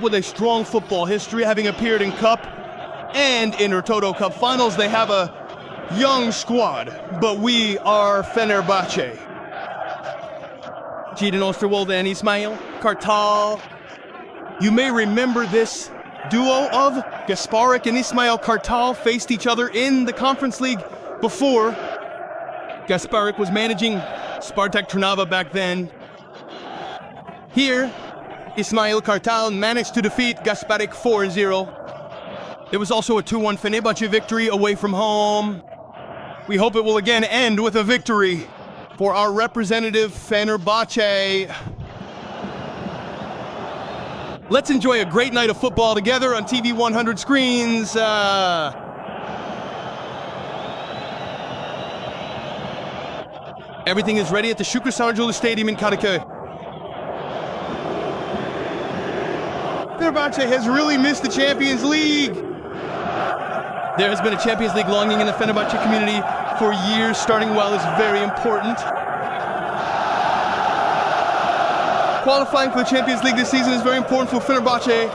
With a strong football history, having appeared in Cup and Intertoto Cup finals, they have a young squad, but we are Fenerbahçe. Cidin Osterwolde and Ismail Kartal. You may remember this duo of Gasparik and Ismail Kartal faced each other in the Conference League before. Gasparik was managing Spartak Trnava back then. Here, Ismail Kartal managed to defeat Gasparik 4-0. There was also a 2-1 Fenerbahçe victory away from home. We hope it will again end with a victory for our representative Fenerbahçe. Let's enjoy a great night of football together on TV 100 screens. Everything is ready at the Şükrü Saracoğlu Stadium in Kadıköy. Fenerbahçe has really missed the Champions League. There has been a Champions League longing in the Fenerbahçe community for years. Starting well is very important. Qualifying for the Champions League this season is very important for Fenerbahçe.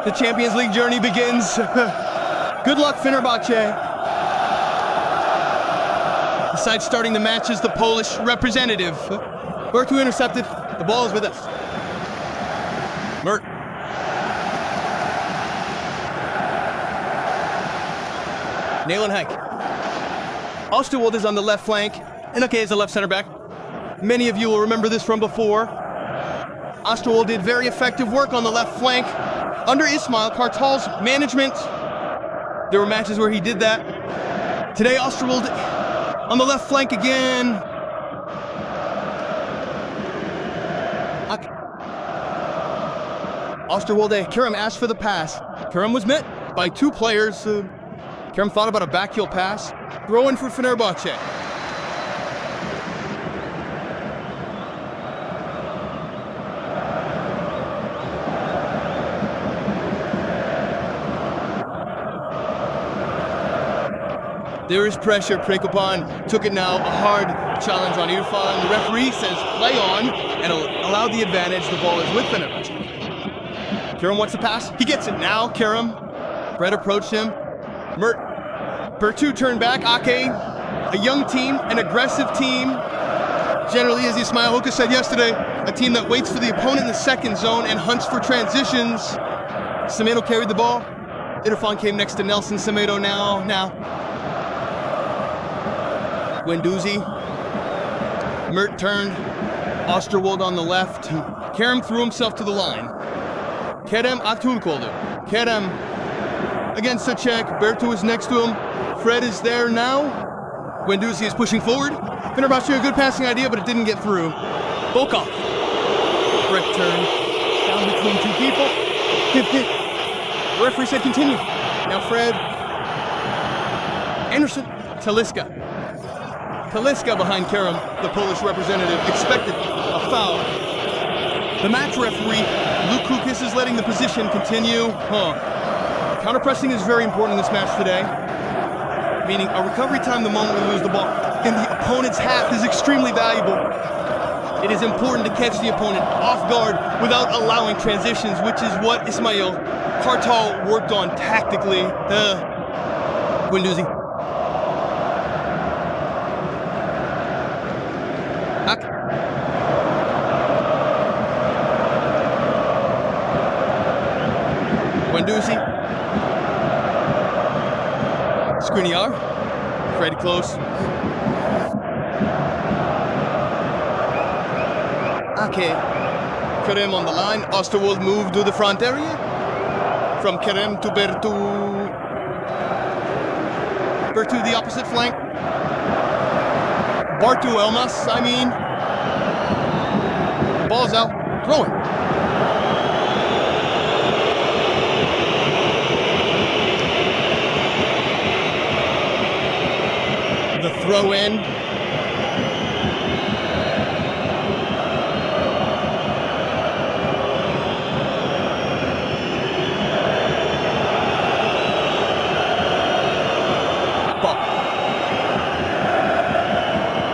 The Champions League journey begins. Good luck, Fenerbahçe. Besides starting the match is the Polish representative. Bertu intercepted. The ball is with us. Mert. Nayland Hank. Osterwolde is on the left flank. Inake is the left center back. Many of you will remember this from before. Osterwolde did very effective work on the left flank under Ismail Kartal's management. There were matches where he did that. Today, Osterwolde on the left flank again. Osterwolde, Kerem asked for the pass. Kerem was met by two players. Kerem thought about a backheel pass. Throw in for Fenerbahçe. There is pressure. Prekopan took it now. A hard challenge on Irfan. The referee says play on and allow the advantage. The ball is with Fenerbahçe. Kerem wants the pass. He gets it now. Kerem. Fred approached him. Mert. Bertu turned back. Ake. A young team, an aggressive team. Generally, as Ismail Hoka said yesterday, a team that waits for the opponent in the second zone and hunts for transitions. Semedo carried the ball. Irfan came next to Nelson Semedo now. Guendouzi. Mert turned. Osterwolde on the left. Kerem threw himself to the line. Kerem Aktürkoğlu. Kerem against Sıcak. Bertu is next to him. Fred is there now. Guendouzi is pushing forward. Fenerbahçe a good passing idea, but it didn't get through. Volkov. Fred turned. Down between two people. The referee said continue. Now Fred. Anderson. Talisca. Talisca behind Kerem, the Polish representative, expected a foul. The match referee, Luke Kukis, is letting the position continue. Counter-pressing is very important in this match today, meaning a recovery time the moment we lose the ball in the opponent's half is extremely valuable. It is important to catch the opponent off guard without allowing transitions, which is what Ismail Kartal worked on tactically. Guendouzi. Guendouzi. Skriniar. Fred close. Ake. Kerem on the line. Osterwolde moved to the front area. From Kerem to Bertu. Bertu the opposite flank. Bartu Elmas, The ball's out. Throw it. The throw in. Ball.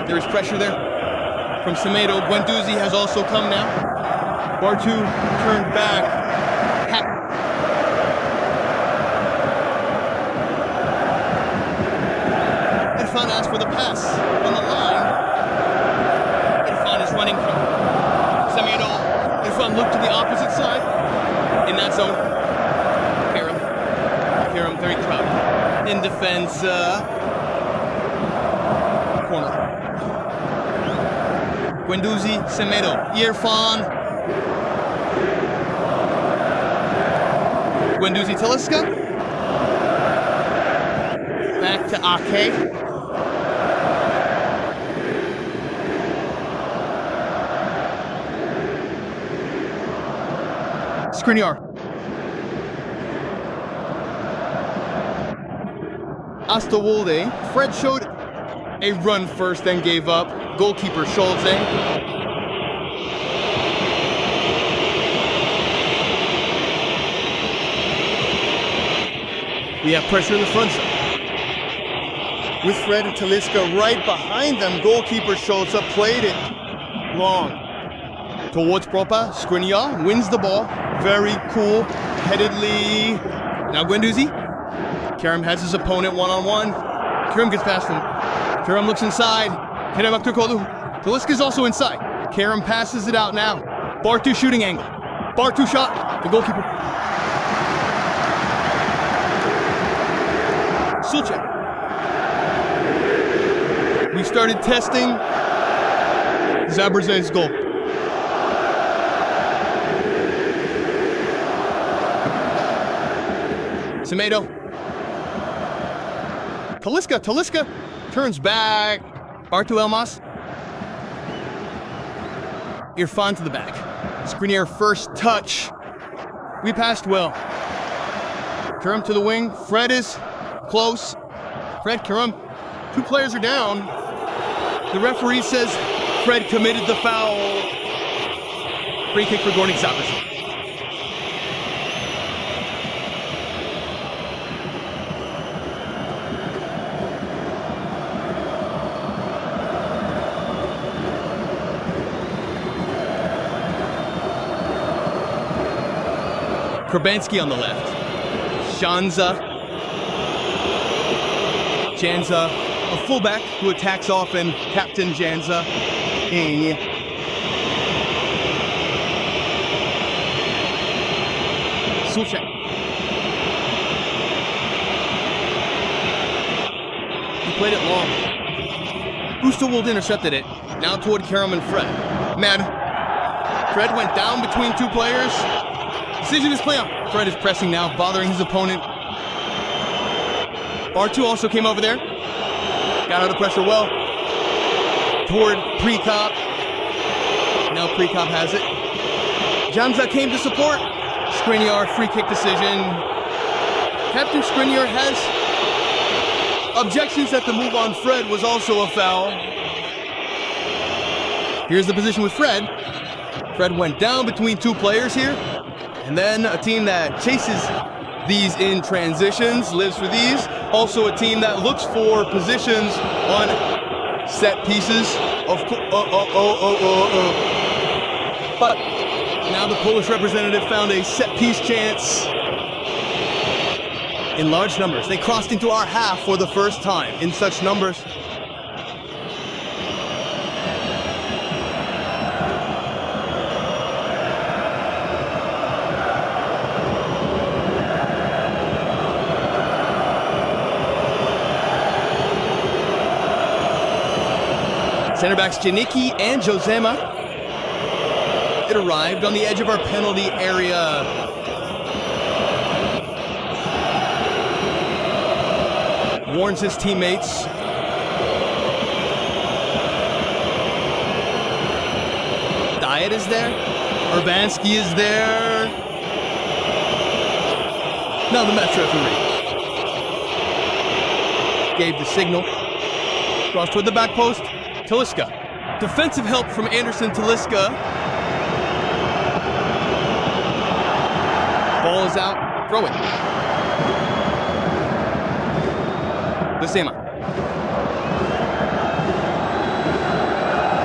There is pressure there. from Semedo. Guendouzi has also come now. Bartu turned back. Irfan asks for the pass on the line. Irfan is running from Semedo. Irfan looked to the opposite side. In that zone. Karim very crowded. In defense, corner. Guendouzi, Semedo, Irfan. Guendouzi, Talisca. Back to Ake. Skriniar. Astowolde. Fred showed a run first, then gave up. Goalkeeper Scholze. We have pressure in the front side. With Fred and Talisca right behind them, goalkeeper Scholze played it long. Towards Propa, Skriniar wins the ball. Very cool, headedly. Now Guendouzi. Karim has his opponent one-on-one. Karim gets past him. Karim looks inside. Kerem Aktürkoğlu. Talisca's also inside. Karim passes it out now. Bartu shooting angle. Bartu shot. The goalkeeper. Sulcek. We started testing Zabrze's goal. Semedo. Talisca turns back. Bartu Elmas. Irfan to the back. Skriniar first touch. We passed well. Karim to the wing. Fred is close. Fred, Karim. Two players are down. The referee says Fred committed the foul. Free kick for Gornik Zabrze. Krabanski on the left. Janza, a fullback who attacks often. Captain Janza. Sulcek. He played it long. Oosterwolde intercepted it. Now toward Karim and Fred. Man, Fred went down between two players. Decision is play on. Fred is pressing now, bothering his opponent. Bartu also came over there. Got out of pressure well. Toward Prekop. Now Prekop has it. Janza came to support. Skriniar, free kick decision. Captain Skriniar has objections that the move on Fred was also a foul. Here's the position with Fred. Fred went down between two players here. And then a team that chases these in transitions, lives for these. Also a team that looks for positions on set pieces. But now the Polish representative found a set piece chance in large numbers. They crossed into our half for the first time in such numbers. Center backs Janicki and Josema. It arrived on the edge of our penalty area. Warns his teammates. Diet is there. Urbanski is there. Now the match referee gave the signal. Cross toward the back post. Talisca. Defensive help from Anderson Talisca. Ball is out. Throw it. Bisema.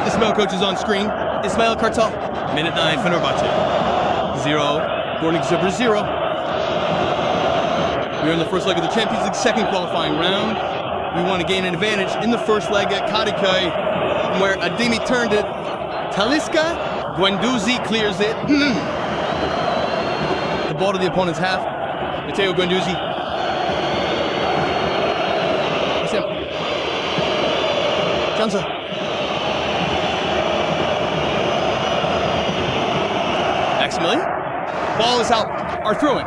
This Ismail coach is on screen. Ismail Kartal. Minute 9, Fenerbahçe. 0. Gornik Zabrze 0. We're in the first leg of the Champions League second qualifying round. We want to gain an advantage in the first leg at Kadıköy, where Ademi turned it. Talisca, Guendouzi clears it. The ball to the opponent's half. Matteo Guendouzi. That's him. Jansa. Maximilian. Ball is out. Our throw-in.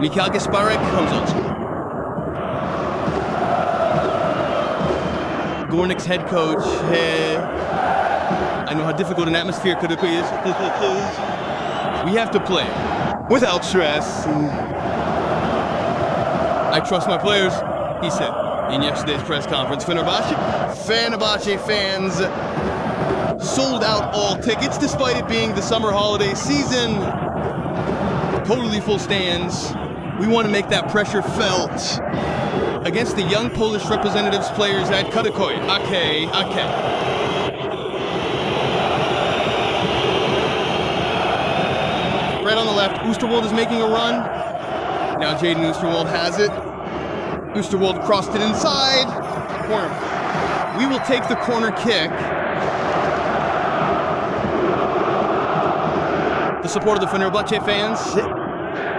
Mikhail Gasparek comes on. Gornik's head coach. I know how difficult an atmosphere Kadıköy is. We have to play without stress. I trust my players, he said in yesterday's press conference. Fenerbahçe fans sold out all tickets despite it being the summer holiday season. Totally full stands. We want to make that pressure felt against the young Polish representatives players at Kadıköy. Okay. Right on the left, Oosterwolde is making a run. Now Jaden Oosterwolde has it. Oosterwolde crossed it inside. Corner. We will take the corner kick. The support of the Fenerbahçe fans.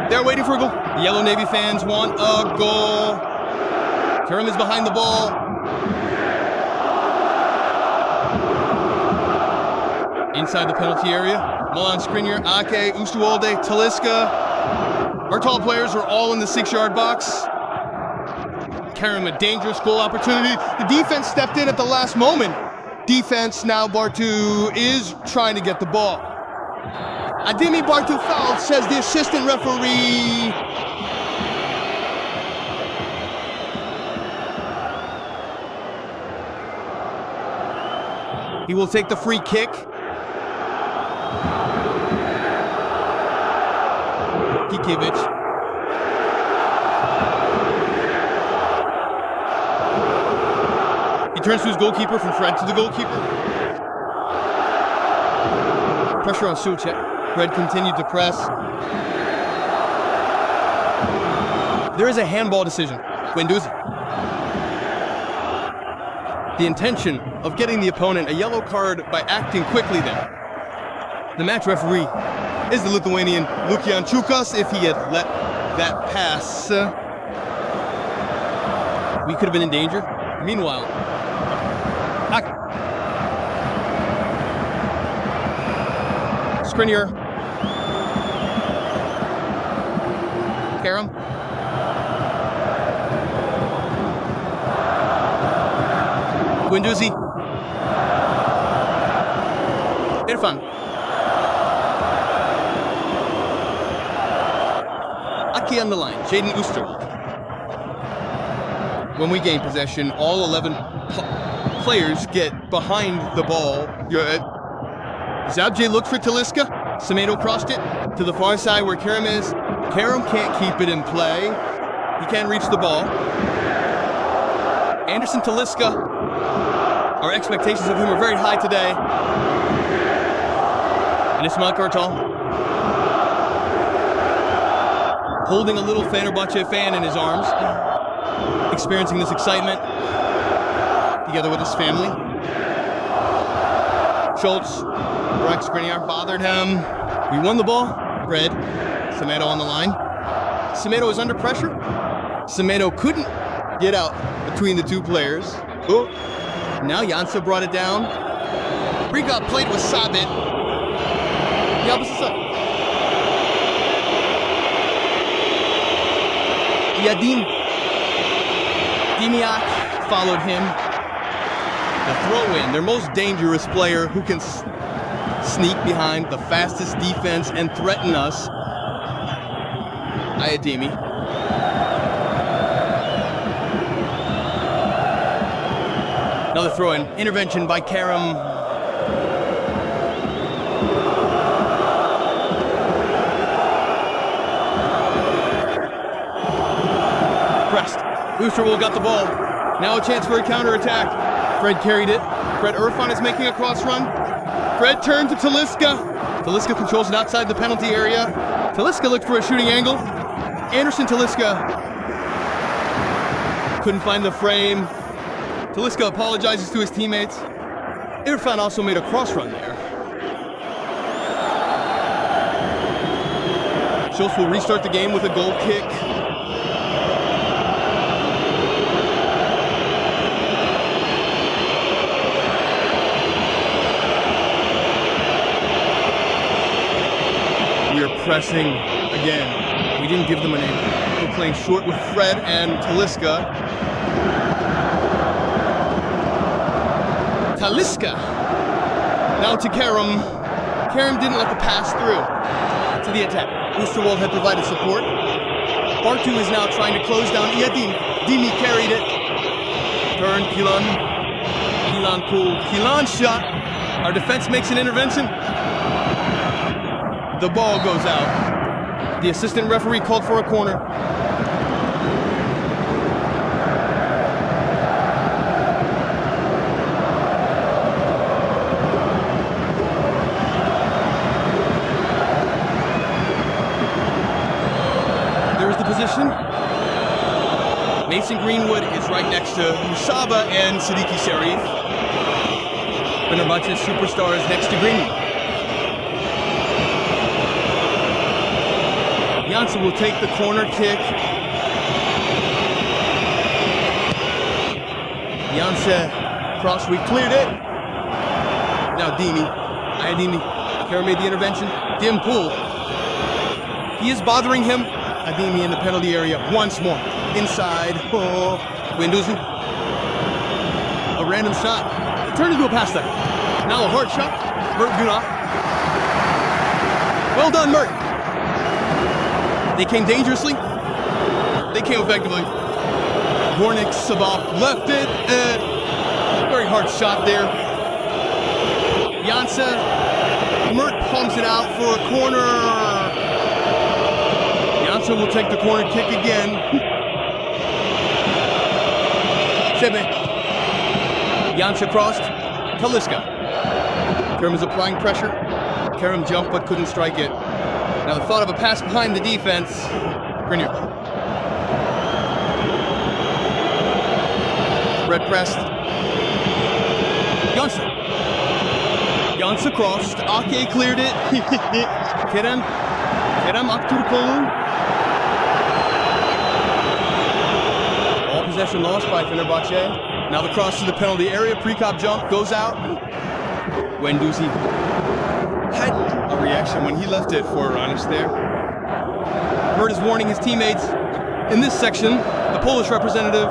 They're waiting for a goal. The Yellow Navy fans want a goal. Kerem is behind the ball. Inside the penalty area. Milan Skriniar, Ake, Oosterwolde, Talisca. Our tall players are all in the 6-yard box. Kerem, a dangerous goal opportunity. The defense stepped in at the last moment. Defense now, Bartu is trying to get the ball. Ademi Bartu fouled, says the assistant referee. He will take the free kick. Kikiewicz. He turns to his goalkeeper, from Fred to the goalkeeper. Pressure on Suchek. Fred continued to press. There is a handball decision. Guendouzi. The intention of getting the opponent a yellow card by acting quickly then. The match referee is the Lithuanian Lukian Chukas. If he had let that pass, we could have been in danger. Meanwhile, Skriniar. Kerem. Guendouzi. Irfan. Aki on the line. Jaden Oosterwolde. When we gain possession, all 11 players get behind the ball. Zabrze looked for Talisca. Semedo crossed it to the far side where Kerem is. Kerem can't keep it in play. He can't reach the ball. Anderson Talisca. Our expectations of him are very high today. And Ismail Kartal. Holding a little Fenerbahçe fan in his arms. Experiencing this excitement. Together with his family. Schultz. Rex Skriniar bothered him. We won the ball. Red. Semedo on the line. Semedo is under pressure. Semedo couldn't get out between the two players. Oh. Now Jansa brought it down. Riga played with Sabit. The opposite side. Yadim Dimiak followed him. The throw-in, their most dangerous player who can sneak behind the fastest defense and threaten us. Ayademi. Another throw-in. Intervention by Kerem. pressed. Oosterwolde got the ball. Now a chance for a counterattack. Fred carried it. Fred Irfan is making a cross run. Fred turned to Talisca. Talisca controls it outside the penalty area. Talisca looked for a shooting angle. Anderson Talisca couldn't find the frame. Talisca apologizes to his teammates. Irfan also made a cross run there. Schultz will restart the game with a goal kick. We are pressing again. We didn't give them a name. We're playing short with Fred and Talisca. Talisca. Now to Kerem. Kerem didn't let the pass through. To the attack. Oosterwolde had provided support. Bartu is now trying to close down Iadin. Dimi carried it. Turn, Kilan. Kilan pulled. Kilan shot. Our defense makes an intervention. The ball goes out. The assistant referee called for a corner. Position. Mason Greenwood is right next to Musaba and Siddiqui Sharif. Fenerbahçe's superstar is next to Greenwood. Janssen will take the corner kick. Janssen cross, we cleared it. Now Dimi. Ayadimi. Kerem made the intervention. Dim pull. He is bothering him. Adimi in the penalty area once more. Inside. Oh. Guendouzi. A random shot. It turned into a pass there. Now a hard shot. Mert Günah. Well done, Mert. They came dangerously. They came effectively. Gornik, Sabah left it. Very hard shot there. Janssen. Mert palms it out for a corner. Janssen will take the corner kick again. Sebe. Janssen crossed. Talisca. Kerem is applying pressure. Kerem jumped but couldn't strike it. Now the thought of a pass behind the defense. Grenier. Red pressed. Janssen. Janssen crossed. Ake cleared it. Kerem Aktürkoğlu. Possession lost by Fenerbahçe. Now the cross to the penalty area. Prekop jump goes out. Guendouzi had a reaction when he left it for Ranić there. Mert is warning his teammates. In this section, the Polish representative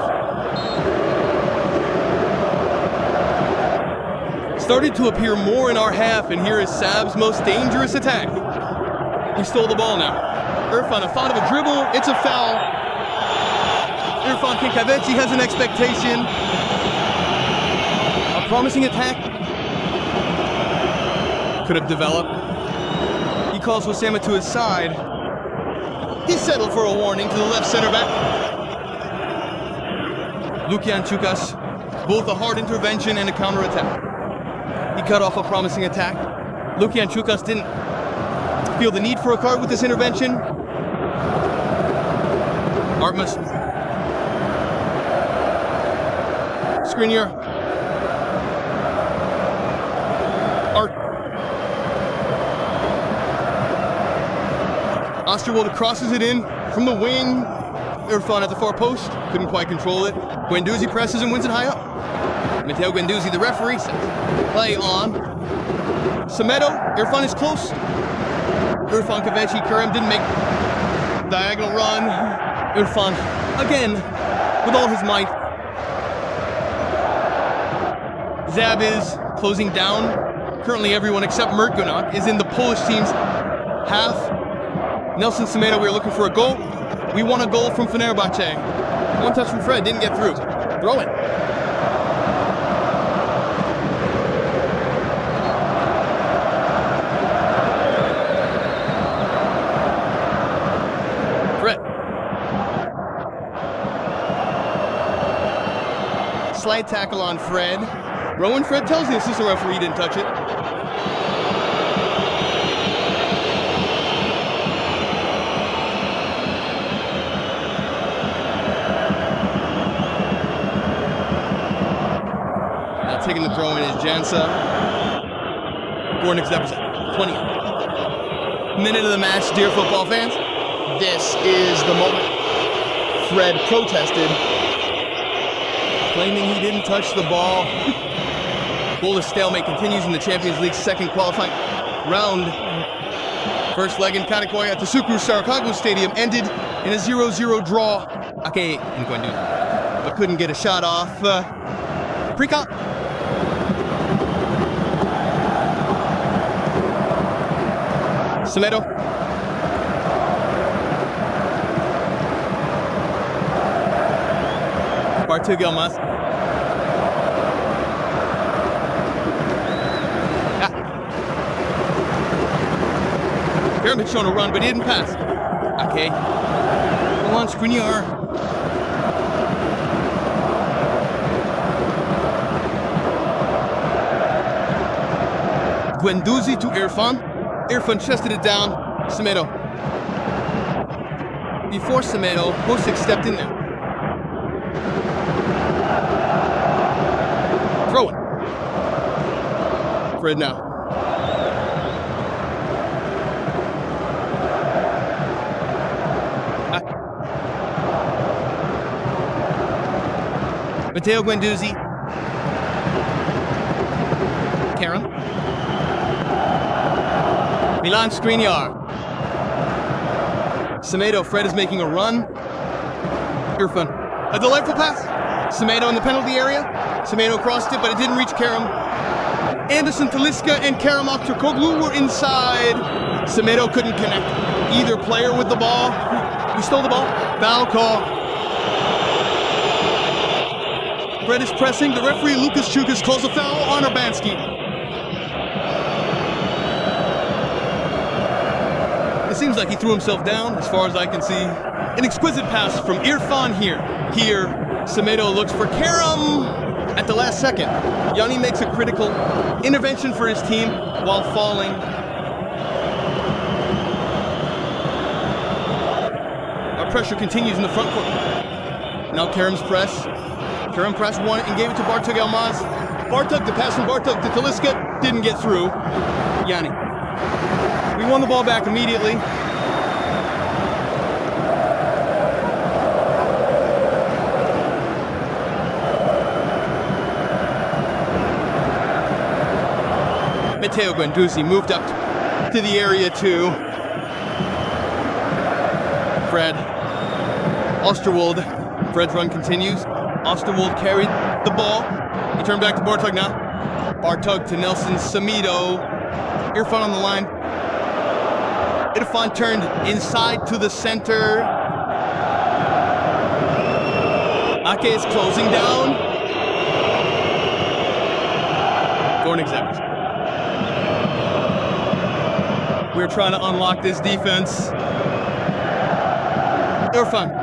started to appear more in our half, and here is Sab's most dangerous attack. He stole the ball now. Irfan, a thought of a dribble. It's a foul. Irfan Kinkaveci has an expectation. A promising attack could have developed. He calls Osama to his side. He settled for a warning to the left center back. Lukian Chukas, both a hard intervention and a counterattack. He cut off a promising attack. Lukian Chukas didn't feel the need for a card with this intervention. Artmas. Skriniar. Art. Oosterwolde crosses it in from the wing. Irfan at the far post. Couldn't quite control it. Guendouzi presses and wins it high up. Matteo Guendouzi, the referee, says play on. Semedo. Irfan is close. Irfan Kaveci. Kerem didn't make diagonal run. Irfan again with all his might. Zab is closing down. Currently everyone except Mert Günah is in the Polish team's half. Nelson Semedo, we are looking for a goal. We want a goal from Fenerbahçe. One touch from Fred, didn't get through. Throw it. Fred. slight tackle on Fred. Rowan Fred tells the assistant referee he didn't touch it. Now taking the throw in is Jansa. Gornik Zabrze, 20. Minute of the match, dear football fans. This is the moment Fred protested, claiming he didn't touch the ball. Goalless stalemate continues in the Champions League's second qualifying round. First leg in Kanikoy at the Sukru Sarakagu Stadium ended in a 0-0 draw. Okay, but couldn't get a shot off. Pre-comp. Semedo. Bartu Gelmas. Kerem had shown a run, but he didn't pass. Okay. Go on, Skriniar. Guendouzi to Irfan. Irfan chested it down. Semedo. Before Semedo, Hosik stepped in there. Throw it. Fred now. Matteo Guendouzi. Karen. Milan Skriniar. Semedo. Fred is making a run. Irfan. A delightful pass. Semedo in the penalty area. Semedo crossed it, but it didn't reach Kerem. Anderson Talisca and Kerem Aktürkoğlu were inside. Semedo couldn't connect either player with the ball. We stole the ball. Foul call. Fred is pressing. The referee, Lucas Chukas, calls a foul on Urbanski. It seems like he threw himself down, as far as I can see. An exquisite pass from Irfan here. Here, Semedo looks for Kerem at the last second. Yanni makes a critical intervention for his team while falling. Our pressure continues in the front court. Now Kerem's press. Kerem pressed one and gave it to Bartug Elmaz. Bartug, the pass from Bartug to Talisca, didn't get through. Yanni. We won the ball back immediately. Matteo Guendouzi moved up to the area too. Fred. Osterwolde. Fred's run continues. Osterwolde carried the ball. He turned back to Bartug now. Bartug to Nelson Semedo. Irfan on the line. Irfan turned inside to the center. Ake is closing down. Gornik Zabrze. We're trying to unlock this defense. Irfan.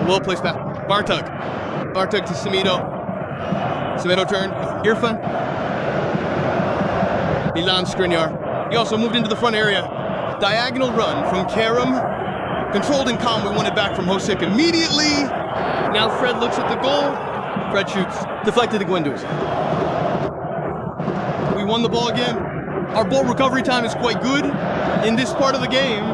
Well-placed pass. Bartug to Semedo. Semedo turned. Irfan. Milan Skriniar. He also moved into the front area. Diagonal run from Kerem. Controlled and calm. We won it back from Hosik immediately. Now Fred looks at the goal. Fred shoots. Deflected to Guendouzi. We won the ball again. Our ball recovery time is quite good in this part of the game.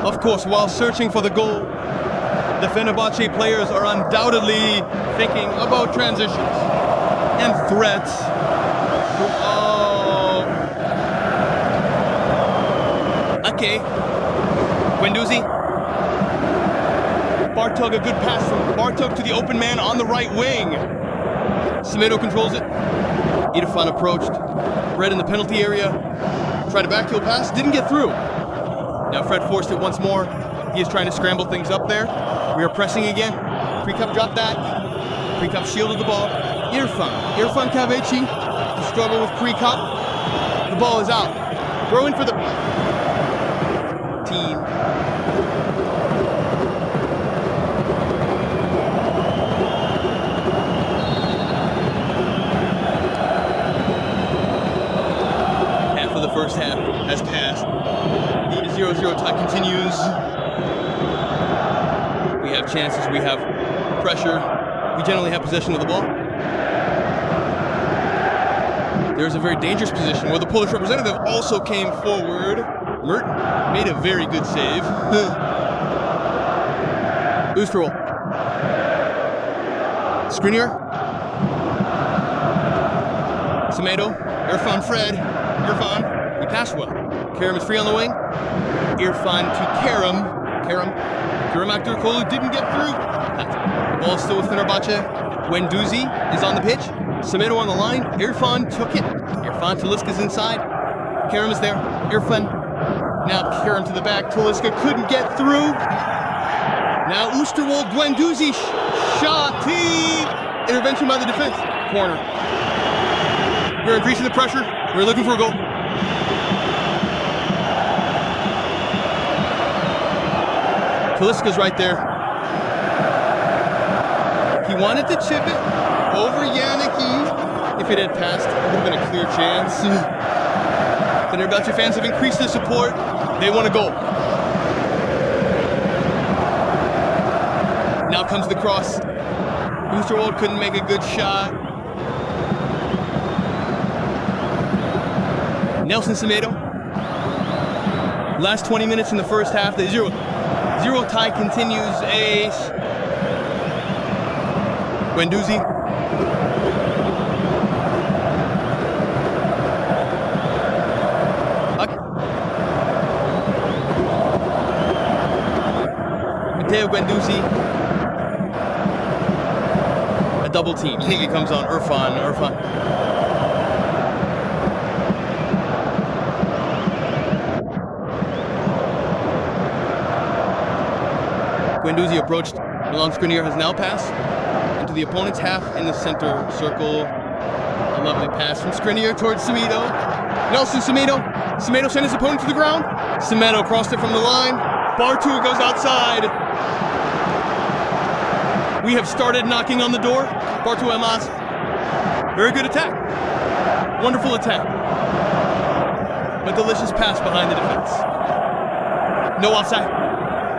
Of course, while searching for the goal, the Fenerbahçe players are undoubtedly thinking about transitions and threats. Okay. Guendouzi. Bartug, a good pass from Bartug to the open man on the right wing. Semedo controls it. Irfan approached. Fred in the penalty area. Tried a backheel pass, didn't get through. Now Fred forced it once more. He is trying to scramble things up there. We are pressing again. Pre-Cup dropped that. Pre-Cup shielded the ball. Irfan Kaveci. The struggle with Pre-Cup. The ball is out. Throw in for the team. 0-0 tie continues. We have chances, we have pressure. We generally have possession of the ball. There's a very dangerous position where the Polish representative also came forward. Mert made a very good save. Oosterwolde. Skriniar. Semedo. Irfan Fred. Irfan. He passed well. Kerem is free on the wing. Irfan to Kerem. Kerem Aktürkoğlu didn't get through. The ball is still with Fenerbahçe. Guendouzi is on the pitch. Semedo on the line. Irfan took it. Irfan Talisca's inside. Kerem is there. Irfan. Now Kerem to the back. Talisca couldn't get through. Now Oosterwolde. Guendouzi shot. Intervention by the defense. Corner. We're increasing the pressure. We're looking for a goal. Talisca's right there. He wanted to chip it over Yannicki. If it had passed, it would have been a clear chance. The Fenerbahçe fans have increased their support. They want a goal. Now comes the cross. Oosterwolde couldn't make a good shot. Nelson Semedo. Last 20 minutes in the first half. The 0 tie continues. Ace. Guendouzi. Matteo Guendouzi. A double team. Higgy comes on. Irfan. Guendouzi approached. Milan Skriniar has now passed into the opponent's half in the center circle. A lovely pass from Skriniar towards Semedo. Nelson Semedo. Semedo sent his opponent to the ground. Semedo crossed it from the line. Bartu goes outside. We have started knocking on the door. Bartu Elmas. Very good attack. Wonderful attack. A delicious pass behind the defense. No offside.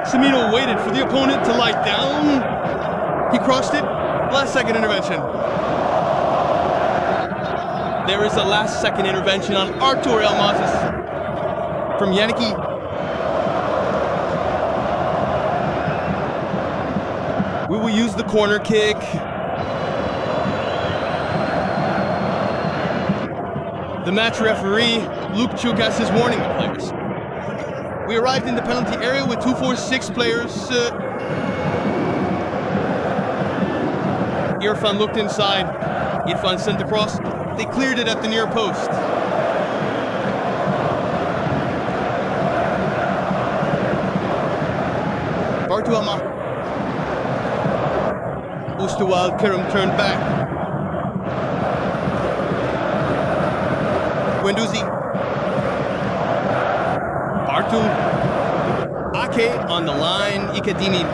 Semedo waited for the opponent to lie down. He crossed it. Last second intervention. There is a last second intervention on Artur Elmas from Yannicki. We will use the corner kick. The match referee, Luke Chukas, is warning the players. We arrived in the penalty area with 246 players. Irfan looked inside. Irfan sent the cross. They cleared it at the near post. Bartu Elmas. Oosterwolde, Kerem turned back. Guendouzi. Bartu. Ake on the line. Ikadimi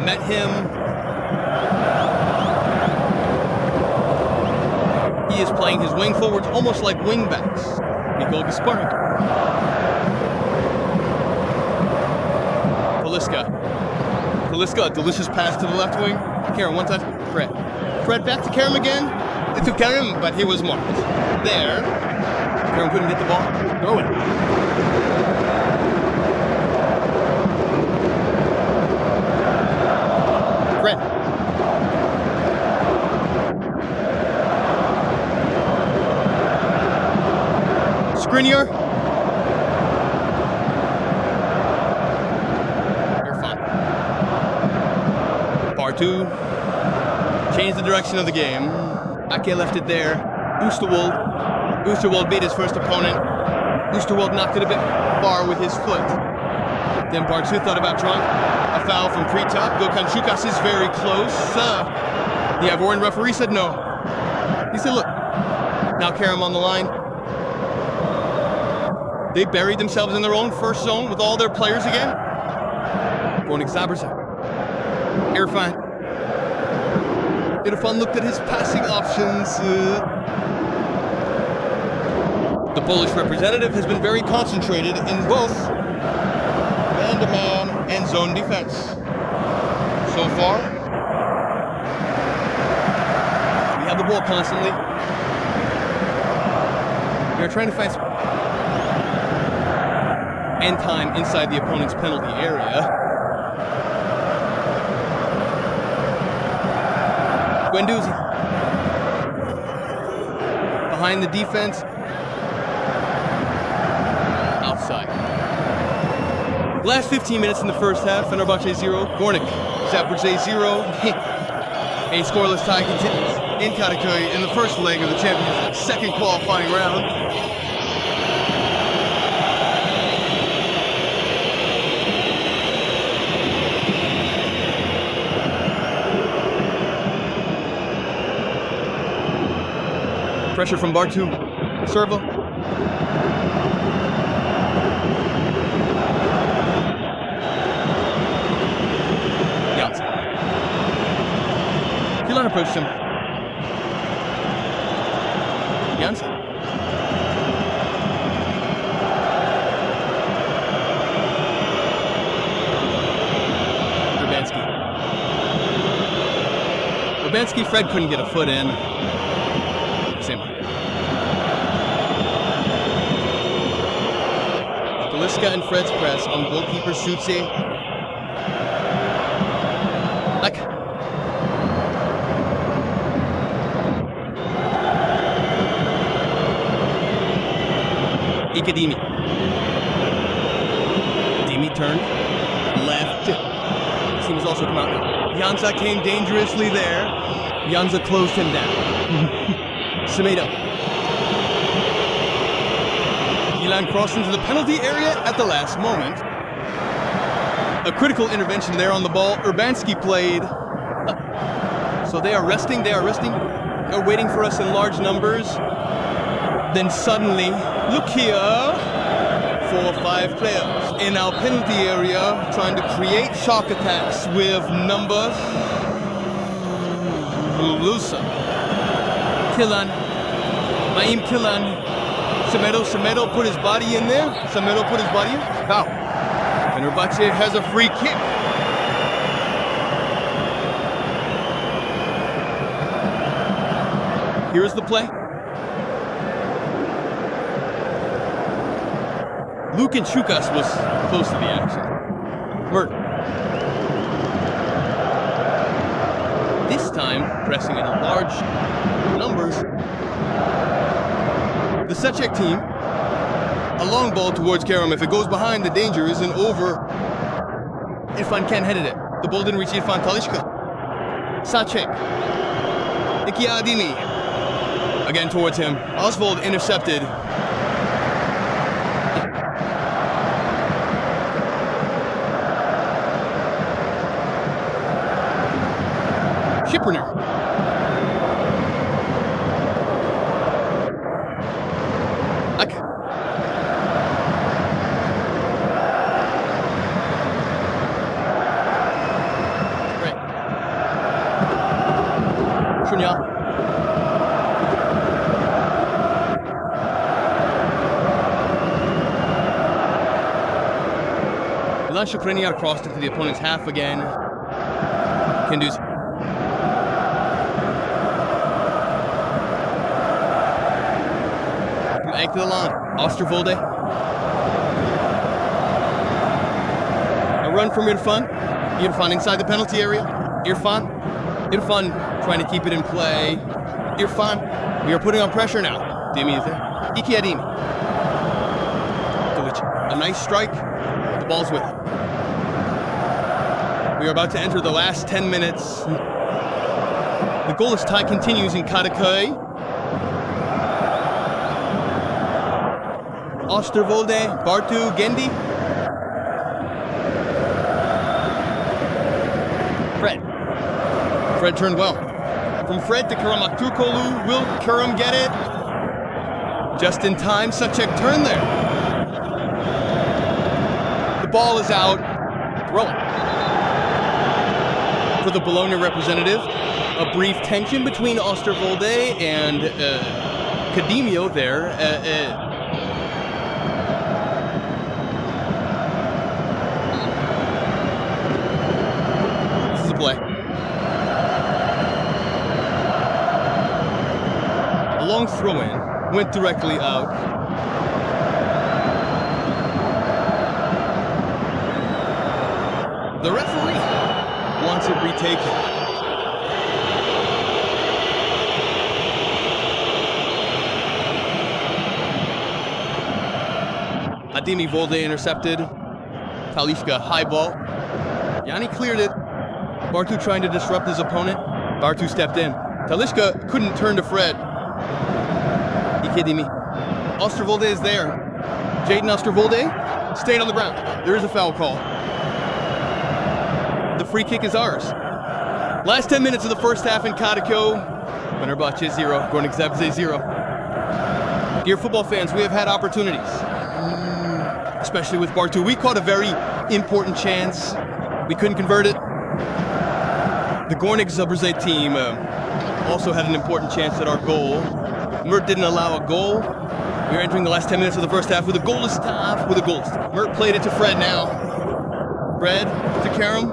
met him. He is playing his wing forwards almost like wing backs. Mikol Gasparik. Talisca, a delicious pass to the left wing. Kerem, one touch. Fred back to Kerem again. It took Kerem, but he was marked. There. Kerem couldn't get the ball. Throw it. Fred. Skriniar. Bartu changed the direction of the game. Ake left it there. Oosterwolde beat his first opponent. Oosterwolde knocked it a bit far with his foot. Then Bartu thought about drawing a foul from Kretop. Gökhan Şukas is very close. The Ivorian referee said no. He said, look, now Kerem on the line. They buried themselves in their own first zone with all their players again. Gornik Zabrze. Irfan looked at his passing options. The Polish representative has been very concentrated in both man-to-man and zone defense. So far, we have the ball constantly. We are trying to find some end time inside the opponent's penalty area. Guendouzi behind the defense. Outside. Last 15 minutes in the first half, Fenerbahçe 0, Gornik, Zabrze 0. A scoreless tie continues in Kadıköy in the first leg of the Champions League, second qualifying round. Pressure from Bartu, Servo. Kilan approached him. Janssen. Urbanski, Fred couldn't get a foot in. Same one. Galiska and Fred's press on goalkeeper Sutse. Like. Ikadimi. Dimi turned. Left. He was also come out now. Janza came dangerously there. Janza closed him down. Semedo. Milan crossed into the penalty area at the last moment. A critical intervention there on the ball. Urbanski played. So they are resting. They're waiting for us in large numbers. Then suddenly, look here. 4 or 5 players in our penalty area trying to create shock attacks with numbers. Lusa. Kilan. Maim Kilan. Semedo put his body in there. Foul. Fenerbahçe has a free kick. Here is the play. Luke and Chukas was close to the action. Mert. This time, pressing in large numbers. The Sıcak team, a long ball towards Kerem. If it goes behind, the danger isn't over. Irfan Ken headed it. The ball didn't reach Irfan Talişka. Sıcak. Ikiadini. Again towards him. Oswald intercepted. Schipperner. Ak. Right. Shunya. Milan Skriniar crossed into the opponent's half again. Gündüz. Egg to the line. Osterwolde. A run from Irfan. Irfan inside the penalty area. Irfan trying to keep it in play. Irfan. We are putting on pressure now. Dimi is there. Ikiadimi. A nice strike. The ball's with it. We are about to enter the last 10 minutes. The goalless tie continues in Kadıköy. Osterwolde, Bartu, Gendi. Fred turned well. From Fred to Kerem Aktürkoğlu. Will Kerem get it? Just in time, Sıcak turned there. The ball is out. Throwing. For the Bologna representative, a brief tension between Osterwolde and Cadimio there. throw-in. Went directly out. The referee wants it retaken. Ademi Volde intercepted. Talishka high ball. Yanni cleared it. Bartu trying to disrupt his opponent. Bartu stepped in. Talishka couldn't turn to Fred. Ikedimi. Osterwolde is there. Jaden Osterwolde stayed on the ground. There is a foul call. The free kick is ours. Last 10 minutes of the first half in Kadıköy. Fenerbahçe 0, Gornik Zabrze 0. Dear football fans, we have had opportunities. Especially with Bartu. We caught a very important chance. We couldn't convert it. The Gornik Zabrze team also had an important chance at our goal. Mert didn't allow a goal. We are entering the last 10 minutes of the first half with a goalless half. Mert played it to Fred now. Fred to Karim.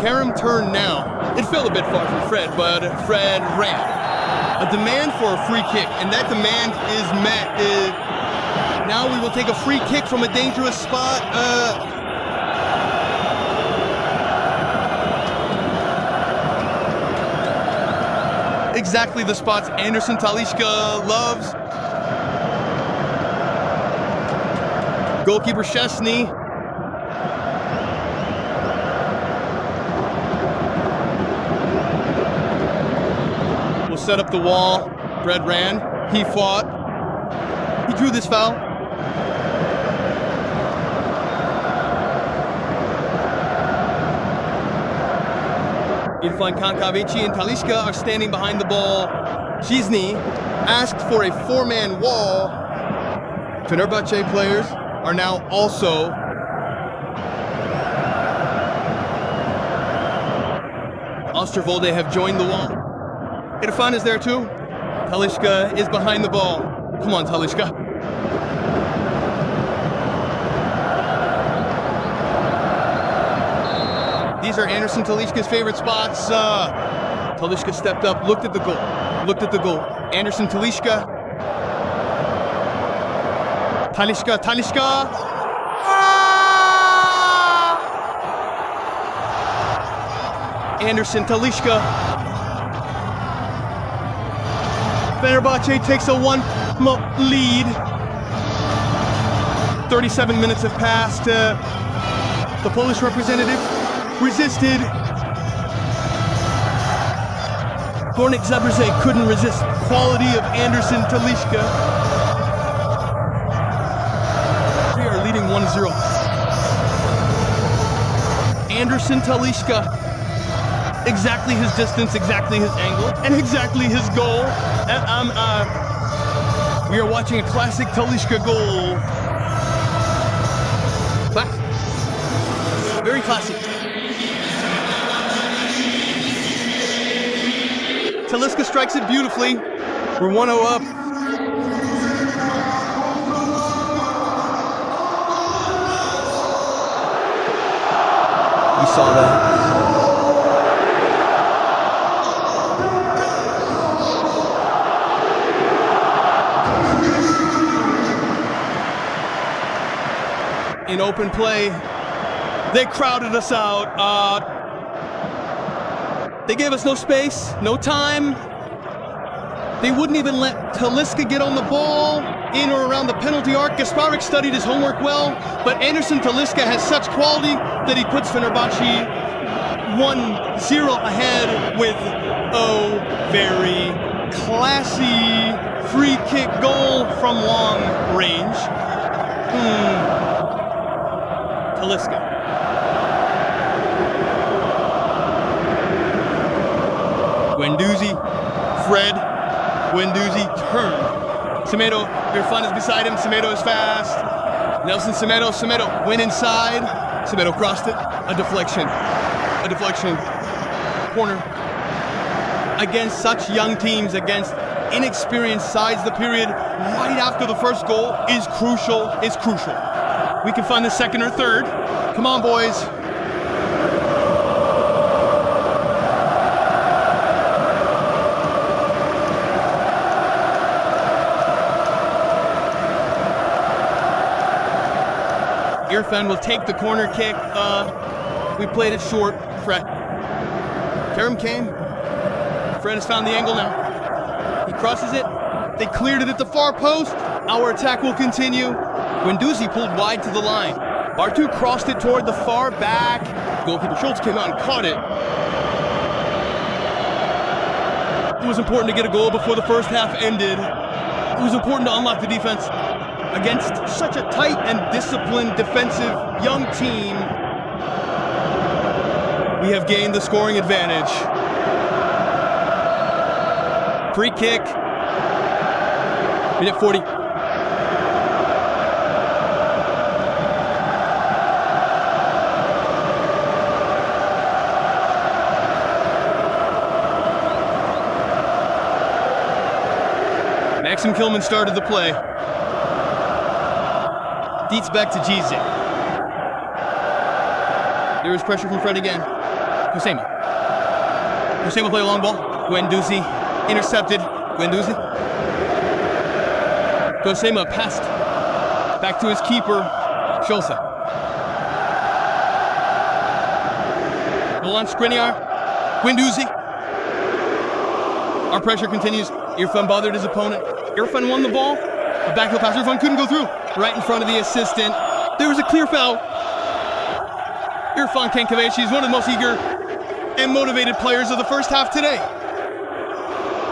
Karim turned now. It fell a bit far from Fred, but Fred ran. A demand for a free kick, and that demand is met. Now we will take a free kick from a dangerous spot. Exactly the spots Anderson Talishka loves. Goalkeeper Szczesny. Will set up the wall. Fred ran. He fought. He drew this foul. Irfan Kankavici and Talishka are standing behind the ball. Szczesny asked for a four-man wall. Fenerbahçe players are now also Osterwolde have joined the wall. Irfan is there too. Talishka is behind the ball. Come on, Talishka. These are Anderson Talishka's favorite spots. Talishka stepped up, looked at the goal. Anderson Talishka. Talishka. Anderson Talishka. Fenerbahçe takes a 1 lead. 37 minutes have passed. The Polish representative resisted. Gornik Zabrze couldn't resist quality of Anderson Talishka. We are leading 1-0. Anderson Talishka. Exactly his distance, exactly his angle, and exactly his goal. We are watching a classic Talishka goal. Classic. Very classic. Talishka strikes it beautifully. We're 1-0 up. You saw that. In open play, they crowded us out. They gave us no space, no time. They wouldn't even let Talishka get on the ball in or around the penalty arc. Gasparik studied his homework well, but Anderson Talishka has such quality that he puts Fenerbahçe 1-0 ahead with a very classy free kick goal from long range. Talishka. Guendouzi, Fred, Guendouzi, turn. Semedo, Irfan is beside him, Semedo is fast. Nelson Semedo went inside. Semedo crossed it, a deflection, corner. Against such young teams, against inexperienced sides, the period right after the first goal is crucial, We can find the second or third. Come on, boys. Irfan will take the corner kick. We played it short. Fred. Kerem came. Fred has found the angle now. He crosses it. They cleared it at the far post. Our attack will continue. Guendouzi pulled wide to the line. Bartu crossed it toward the far back. Goalkeeper Schultz came out and caught it. It was important to get a goal before the first half ended. It was important to unlock the defense against such a tight and disciplined defensive young team. We have gained the scoring advantage. Free kick. Minute 40. Maxim Kilman started the play. Dietz back to Gize. There is pressure from Fred again. Hosema. Hosema play a long ball. Guendouzi intercepted. Guendouzi. Hosema passed back to his keeper, Schulze. Milan Skriniar. Guendouzi. Our pressure continues. Irfan bothered his opponent. Irfan won the ball. A backheel pass. Irfan couldn't go through. Right in front of the assistant. There was a clear foul. Irfan Kenkaveci is one of the most eager and motivated players of the first half today.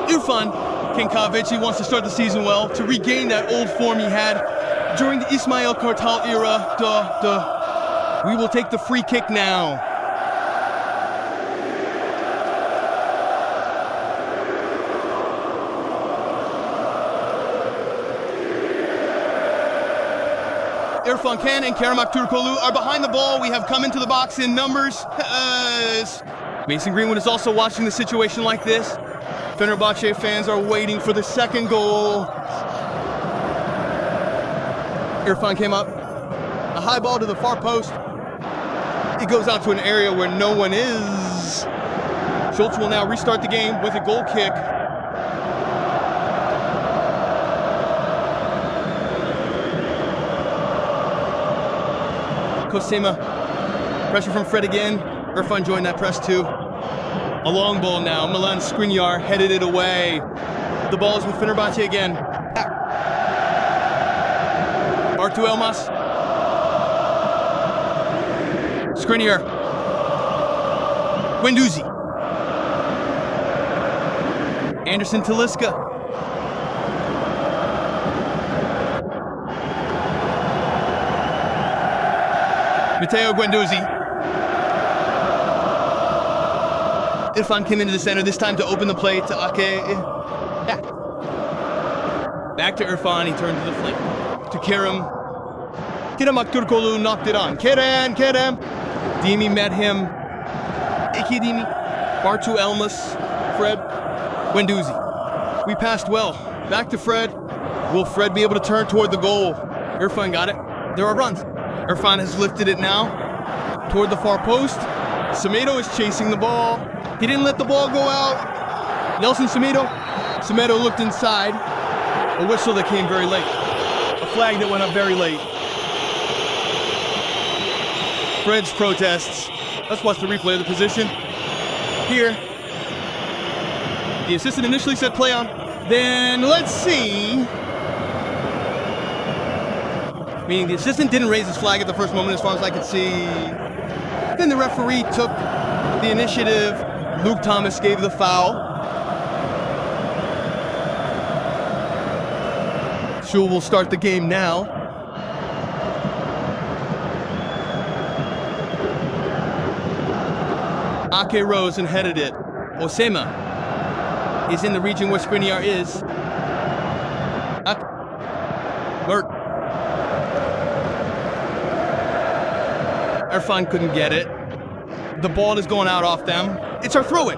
Irfan Kenkaveci wants to start the season well, to regain that old form he had during the Ismail Kartal era. We will take the free kick now. Irfan Can and Kerem Aktürkoğlu are behind the ball. We have come into the box in numbers. Mason Greenwood is also watching the situation like this. Fenerbahçe fans are waiting for the second goal. Irfan came up. A high ball to the far post. It goes out to an area where no one is. Schultz will now restart the game with a goal kick. Kosema, pressure from Fred again. Irfan joined that press too. A long ball now. Milan Skriniar headed it away. The ball is with Fenerbahçe again. Bartu Elmas. Skriniar. Guendouzi. Anderson Talisca. Matteo Guendouzi. Irfan came into the center, this time to open the play to Ake. Yeah. Back to Irfan, he turned to the flank. To Kerem. Kerem Aktürkoğlu knocked it on. Kerem. Dimi met him. Iki Dimi. Bartu Elmas. Fred. Guendouzi. We passed well. Back to Fred. Will Fred be able to turn toward the goal? Irfan got it. There are runs. Irfan has lifted it now toward the far post. Semedo is chasing the ball. He didn't let the ball go out. Nelson Semedo. Semedo looked inside. A whistle that came very late. A flag that went up very late. Fred's protests. Let's watch the replay of the position. Here. The assistant initially said play on. Then let's see. Meaning the assistant didn't raise his flag at the first moment as far as I could see. Then the referee took the initiative. Luke Thomas gave the foul. Schul will start the game now. Ake rose and headed it. Osema is in the region where Skriniar is. Bert. Irfan couldn't get it. The ball is going out off them. It's our throw-in.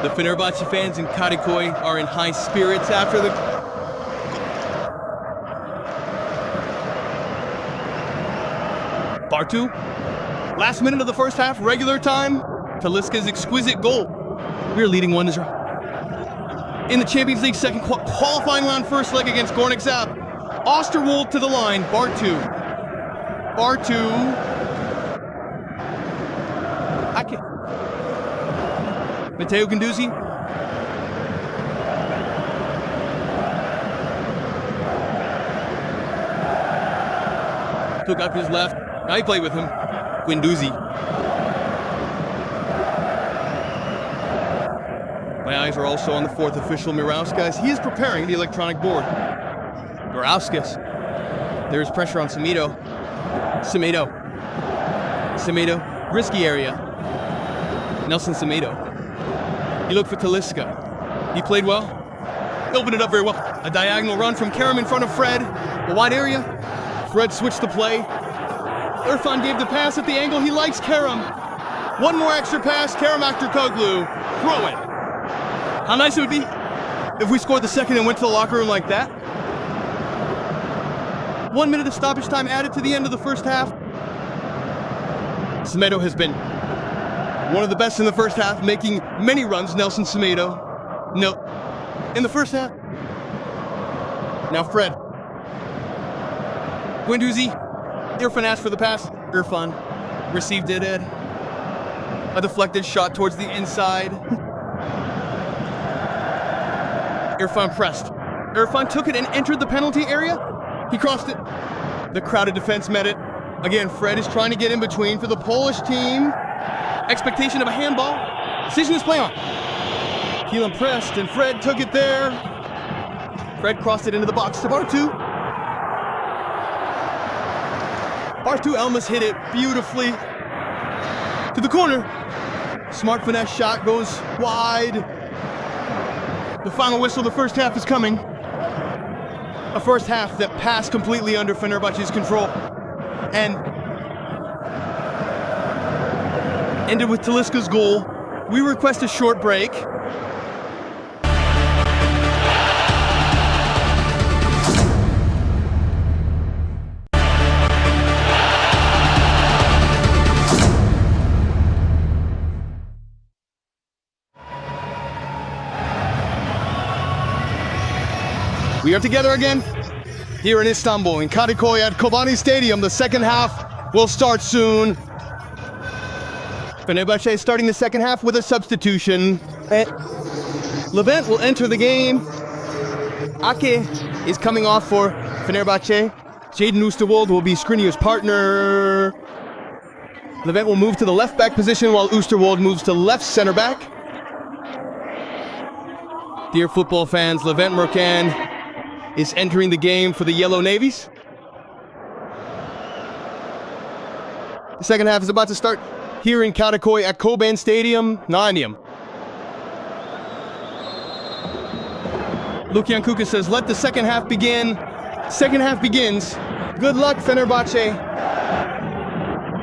The Fenerbahçe fans in Kadıköy are in high spirits after the... Bartu. Last minute of the first half, regular time. Talisca's exquisite goal. We're leading 1-0. In the Champions League second qualifying round first leg against Gornik Zabrze. Osterwold to the line, Bartu. Matteo Guendouzi. Took up his left. Now he played with him. Guendouzi. My eyes are also on the fourth official, Mirauskas. He is preparing the electronic board. Mirauskas. There's pressure on Semedo. Semedo. Risky area. Nelson Semedo. He looked for Talisca. He played well. He opened it up very well. A diagonal run from Kerem in front of Fred. The wide area. Fred switched the play. Irfan gave the pass at the angle. He likes Kerem. One more extra pass. Kerem Aktürkoğlu. Throw it. How nice it would be if we scored the second and went to the locker room like that. 1 minute of stoppage time added to the end of the first half. Semedo has been one of the best in the first half, making many runs. Nelson Semedo. No. In the first half. Now Fred. Guendouzi. Irfan asked for the pass. Irfan received it. A deflected shot towards the inside. Irfan pressed. Irfan took it and entered the penalty area. He crossed it. The crowded defense met it. Again, Fred is trying to get in between for the Polish team. Expectation of a handball. Decision is play on. Keelan pressed and Fred took it there. Fred crossed it into the box to Bartu. Bartu Elmas hit it beautifully to the corner. Smart finesse shot goes wide. The final whistle of the first half is coming. A first half that passed completely under Fenerbahçe's control and ended with Talisca's goal. We request a short break. We are together again here in Istanbul, in Kadıköy at Kobani Stadium. The second half will start soon. Fenerbahçe is starting the second half with a substitution. Levent will enter the game. Ake is coming off for Fenerbahçe. Jadon Oosterwolde will be Skriniar's partner. Levent will move to the left back position while Oosterwolde moves to left center back. Dear football fans, Levent Mercan is entering the game for the Yellow Navies. The second half is about to start here in Kadıköy at Koban Stadium, Nanium. Lukian Kuka says, let the second half begin. Second half begins. Good luck, Fenerbahçe.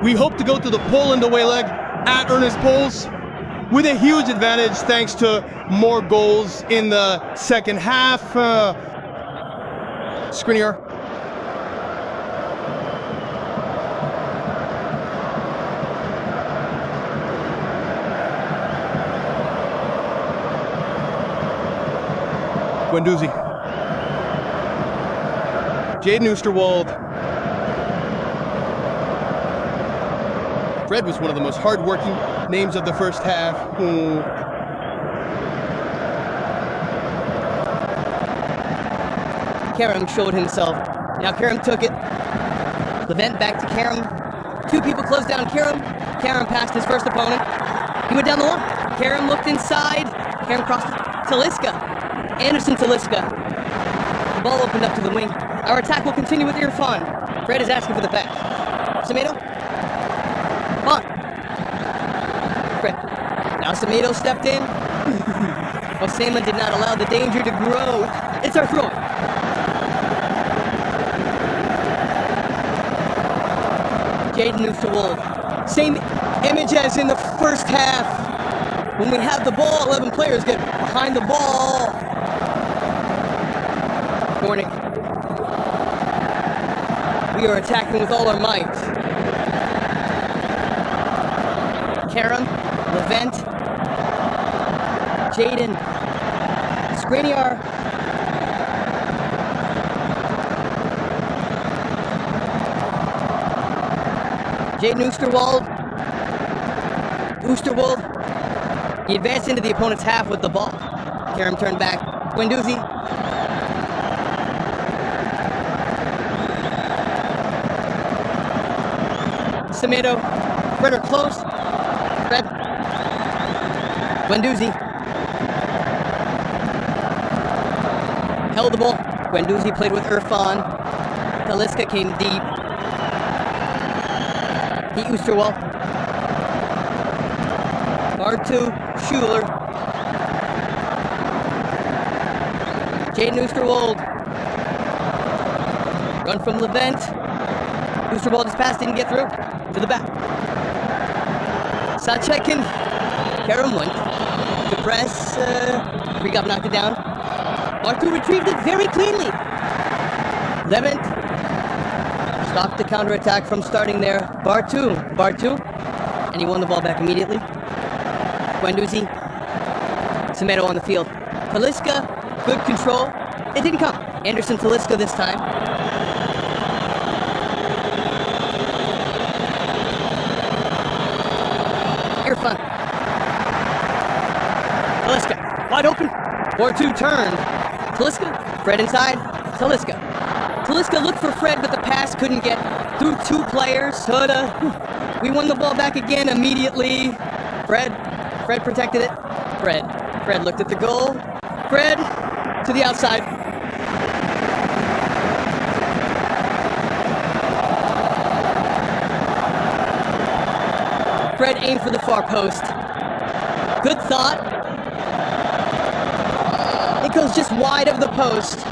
We hope to go to the Poland away leg at Ernest Pols with a huge advantage thanks to more goals in the second half. Skriniar. Guendouzi. Jadon Oosterwolde. Fred was one of the most hard-working names of the first half. Kerem showed himself. Now Kerem took it. Levent back to Kerem. Two people closed down Kerem. Kerem passed his first opponent. He went down the line. Kerem looked inside. Kerem crossed Talisca. Anderson Talisca. The ball opened up to the wing. Our attack will continue with Irfan. Fred is asking for the pass. Semedo. On. Fred. Now Semedo stepped in. Osama did not allow the danger to grow. It's our throw. Jadon Oosterwolde. Same image as in the first half. When we have the ball, 11 players get behind the ball. Gornik. We are attacking with all our might. Levent. Jaden. Skriniar. Jaden Oosterwald. He advanced into the opponent's half with the ball. Kerem turned back. Guendouzi. Semedo. Fred are close. Fred. Guendouzi. Held the ball. Guendouzi played with Irfan. Talisca came deep. He Oosterwald. R2, Schuler. Jaden Oosterwald. Run from Levent. Oosterwald just passed, didn't get through. To the back. Sacek and Kerem went to press. Prekop knocked it down. R2 retrieved it very cleanly. Levent stopped the counterattack from starting there. Bartu. And he won the ball back immediately. Guendouzi. Semedo on the field. Talisca, good control. It didn't come. Anderson Talisca this time. Irfan. Talisca, wide open. 4-2 turn. Talisca, Fred inside. Talisca looked for Fred, but the pass couldn't get through two players. Soda. We won the ball back again immediately. Fred protected it. Fred looked at the goal. Fred to the outside. Fred aimed for the far post. Good thought. It goes just wide of the post.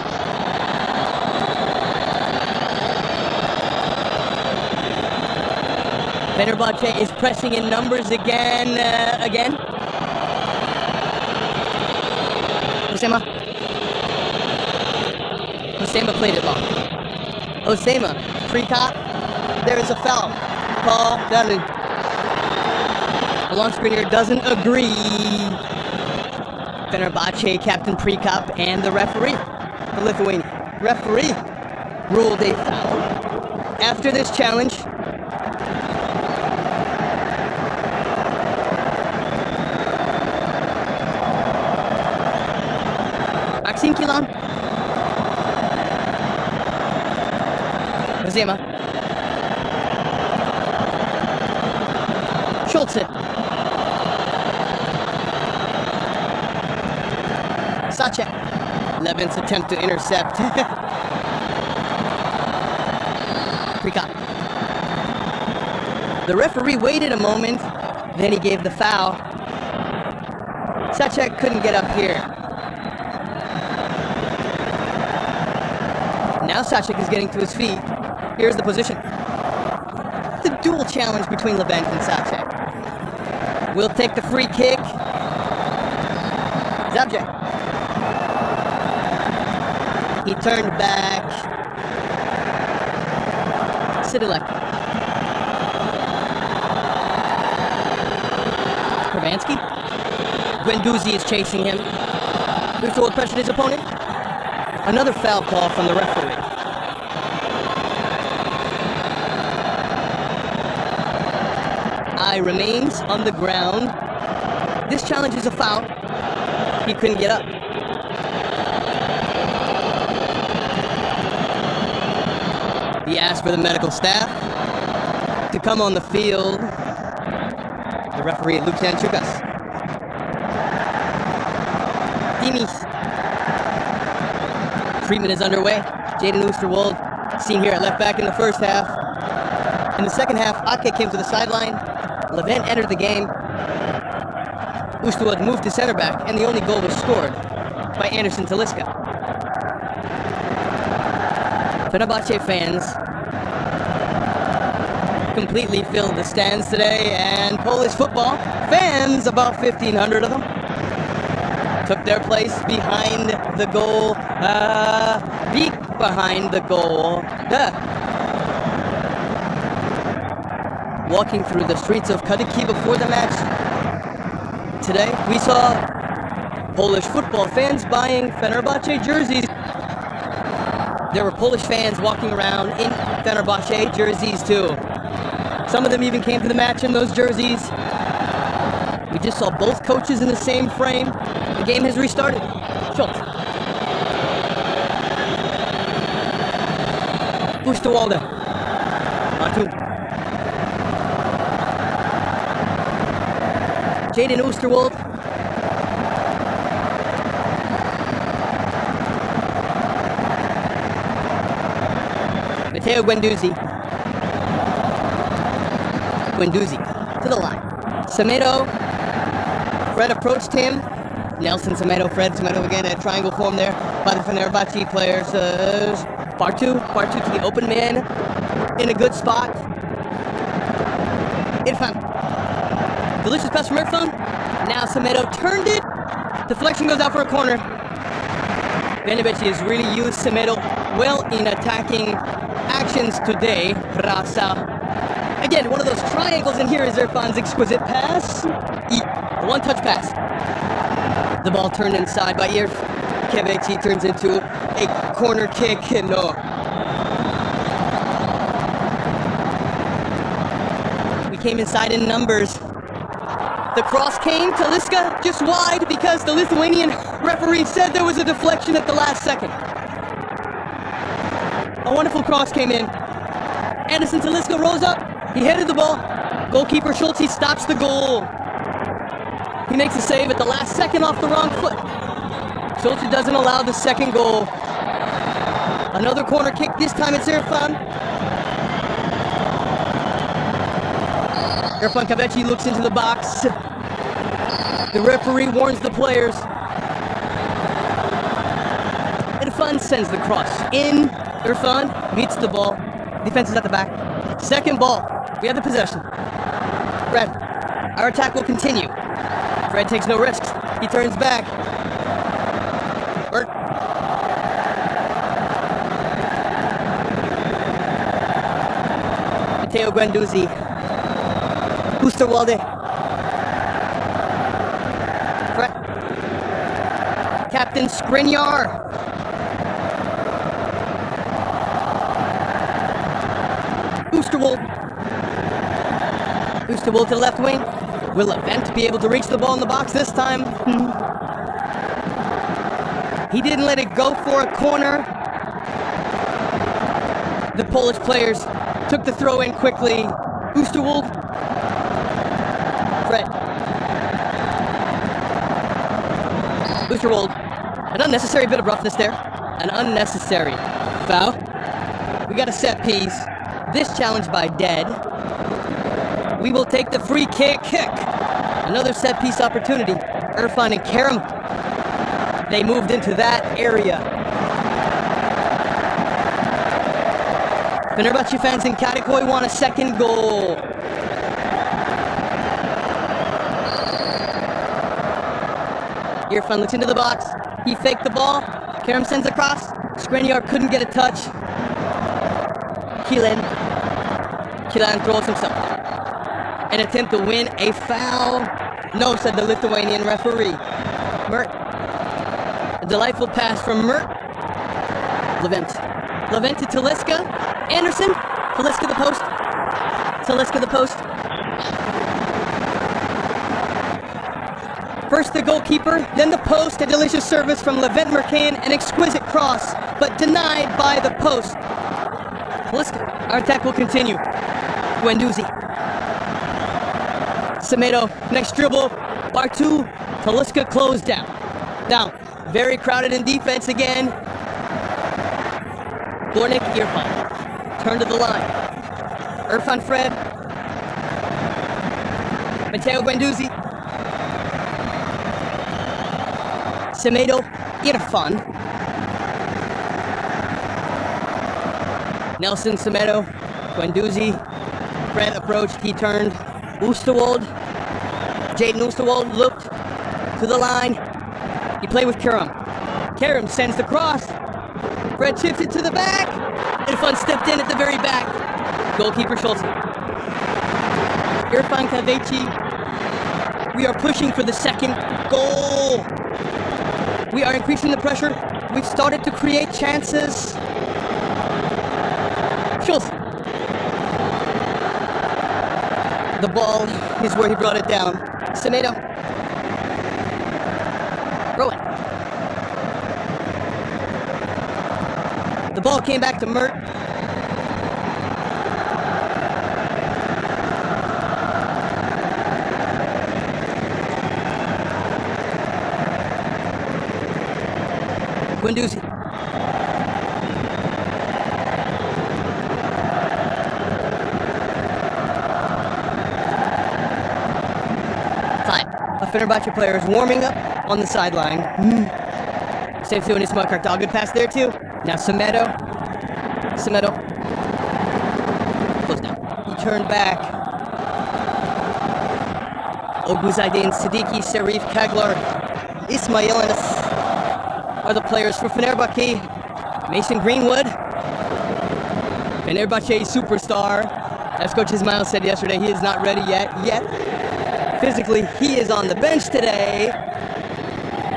Fenerbahçe is pressing in numbers again. Osema played it long. Osema, Prekop. There is a foul. Paul Dalu. The launch screener doesn't agree. Fenerbahçe captain Prekop and the referee, the Lithuanian referee, ruled a foul. After this challenge, Maxime Kilan. Osema. Schulze. Sacek. Levin's attempt to intercept. Prekop. The referee waited a moment, then he gave the foul. Sacek couldn't get up here. Now Sacek is getting to his feet. Here's the position. It's a dual challenge between Levent and Sacek. We'll take the free kick. Zabrze. He turned back. Sidilek. Kravansky. Guendouzi is chasing him. Oosterwald pressured his opponent. Another foul call from the referee. Eye remains on the ground. This challenge is a foul. He couldn't get up. He asked for the medical staff to come on the field. The referee, Lucian Chukas. Dimis. Treatment is underway. Jaden Oosterwald, seen here at left back in the first half. In the second half, Ake came to the sideline. Levent entered the game. Oosterwald moved to center back, and the only goal was scored by Anderson Talisca. Fenerbahçe fans completely filled the stands today, and Polish football fans, about 1,500 of them, took their place behind the goal, behind the goal. Walking through the streets of Kadıköy before the match, today. We saw Polish football fans buying Fenerbahçe jerseys. There were Polish fans walking around in Fenerbahçe jerseys too. Some of them even came to the match in those jerseys. We just saw both coaches in the same frame. The game has restarted. Schultz. Oosterwolde. Maçın. Jaden Oosterwolde. Matteo Guendouzi. Guendouzi to the line. Semedo. Fred approached him. Nelson, Semedo, Fred, Semedo again, a triangle form there by the Fenerbahçe players. Bartu to the open man in a good spot. Irfan. Delicious pass from Irfan. Now Semedo turned it. Deflection goes out for a corner. Fenerbahçe has really used Semedo well in attacking actions today. Rasa. Again, one of those triangles, and here is Irfan's exquisite pass. One-touch pass. The ball turned inside by Irfan. Turns into a corner kick. No. We came inside in numbers. The cross came. Taliska just wide because the Lithuanian referee said there was a deflection at the last second. A wonderful cross came in. Anderson Taliska rose up. He headed the ball. Goalkeeper Schultz stops the goal. He makes a save at the last second off the wrong foot. Schultz doesn't allow the second goal. Another corner kick. This time it's Irfan. Irfan Kahveci looks into the box. The referee warns the players. Irfan sends the cross in. Irfan meets the ball. Defense is at the back. Second ball. We have the possession. Fred. Our attack will continue. Fred takes no risks. He turns back. Bert. Matteo Guendouzi. Oosterwolde. Fred. Captain Skriniar. Oosterwolde. Oosterwolde to the left wing. Will Event be able to reach the ball in the box this time? He didn't let it go for a corner. The Polish players took the throw in quickly. Oosterwolde. Fred. Oosterwolde. An unnecessary bit of roughness there. An unnecessary foul. We got a set piece. This challenge by Dead. We will take the free kick. Another set piece opportunity. Irfan and Kerem. They moved into that area. Fenerbahçe fans in Kadıköy want a second goal. Irfan looks into the box. He faked the ball. Kerem sends a cross. Skriniar couldn't get a touch. Kilan throws himself. An attempt to win a foul. No, said the Lithuanian referee. Mert. A delightful pass from Mert. Levent to Taliska. Anderson. Taliska the post. Taliska the post. First the goalkeeper, then the post. A delicious service from Levent Mercan. An exquisite cross, but denied by the post. Taliska. Our attack will continue. Guendouzi. Semedo, next dribble. Bartu. Taliska closed down. Very crowded in defense again. Gornik, Irfan. Turn to the line. Irfan, Fred. Matteo Guendouzi. Semedo, Irfan. Nelson, Semedo, Guendouzi. Fred approached, he turned. Oosterwolde. Jaden Oosterwolde looked to the line. He played with Kerem. Kerem sends the cross. Fred chips it to the back. Irfan stepped in at the very back. Goalkeeper Schultz. Irfan Kahveci. We are pushing for the second goal. We are increasing the pressure. We've started to create chances. Schultz. The ball is where he brought it down. Semedo. Rowan. The ball came back to Mert. Guendouzi. A Fenerbahçe player is warming up on the sideline. Safe doing his smart cracked. Good pass there too. Now Semedo. Close down. He turned back. Oguzaydin, Siddiqui, Serif, Kaglar, Ismail are the players for Fenerbahçe. Mason Greenwood. Fenerbahçe superstar. As Coach Ismail said yesterday, he is not ready yet. Physically, he is on the bench today.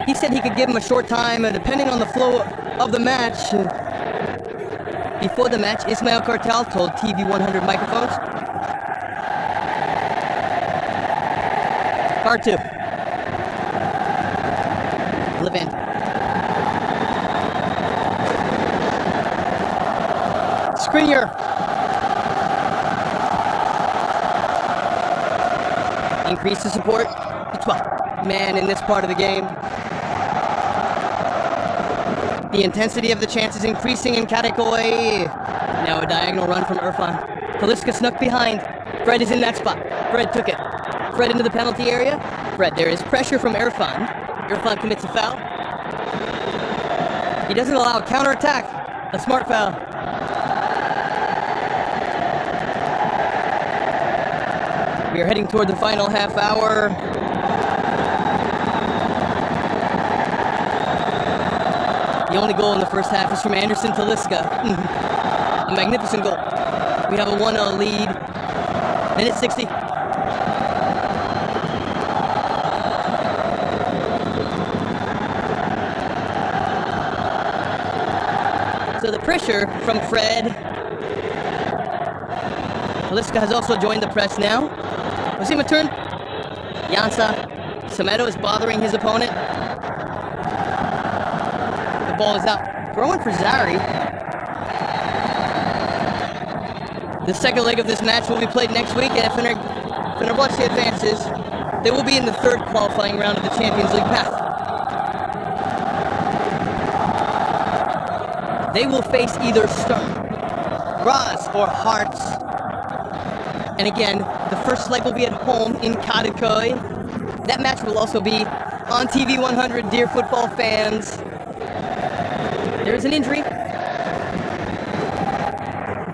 He said he could give him a short time, depending on the flow of the match. Before the match, Ismail Kartal told TV 100 microphones. Part 2. Levent. Skriniar. Increase the support. Man in this part of the game. The intensity of the chance is increasing in Karakoi. Now a diagonal run from Irfan. Talisca snuck behind. Fred is in that spot. Fred took it. Fred into the penalty area. Fred, there is pressure from Irfan. Irfan commits a foul. He doesn't allow a counterattack. A smart foul. We are heading toward the final half hour. The only goal in the first half is from Anderson Talisca. A magnificent goal. We have a 1-0 lead. Minute 60. So the pressure from Fred. Talisca has also joined the press now. Wasima turn. Jansa. Semedo is bothering his opponent. The ball is out. Throwing for Zari. The second leg of this match will be played next week, and if Fenerbahçe advances, they will be in the third qualifying round of the Champions League path. They will face either Graz or Hearts. And again, the first leg will be at home in Kadıköy. That match will also be on TV 100, dear football fans. There is an injury.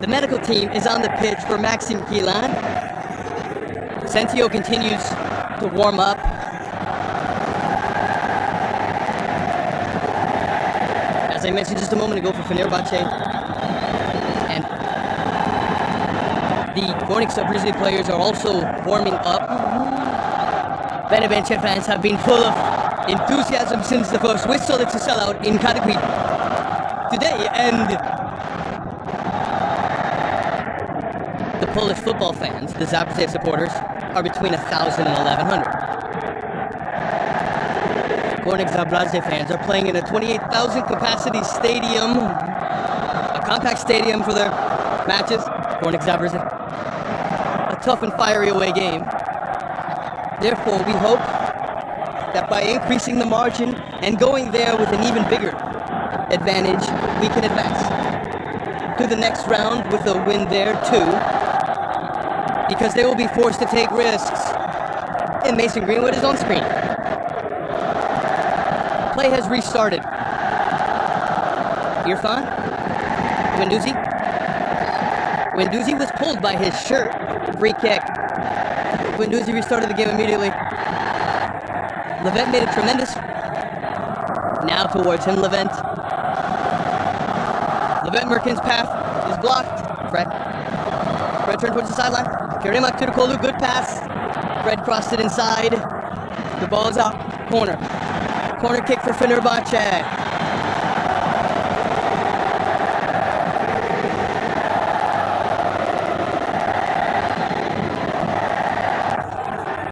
The medical team is on the pitch for Maxim Kilan. Sentio continues to warm up. As I mentioned just a moment ago for Fenerbahçe, and the Gornik Zabrze players are also warming up. Fenerbahçe fans have been full of enthusiasm since the first whistle. It's a sellout in Kadıköy today, and the Polish football fans, the Zabrze supporters, are between 1,000 and 1,100. Gornik Zabrze fans are playing in a 28,000 capacity stadium, a compact stadium for their matches. Gornik Zabrze, a tough and fiery away game. Therefore, we hope that by increasing the margin and going there with an even bigger advantage, we can advance to the next round with a win there too, because they will be forced to take risks. And Mason Greenwood is on screen. Play has restarted. Irfan. Guendouzi was pulled by his shirt. Free kick. Guendouzi restarted the game immediately. Levent made a tremendous. Now towards him, Levent. Levent Merkin's path is blocked. Fred turned towards the sideline. Kerem Aktürkoğlu, good pass. Fred crossed it inside. The ball's out. Corner. Corner kick for Fenerbahçe.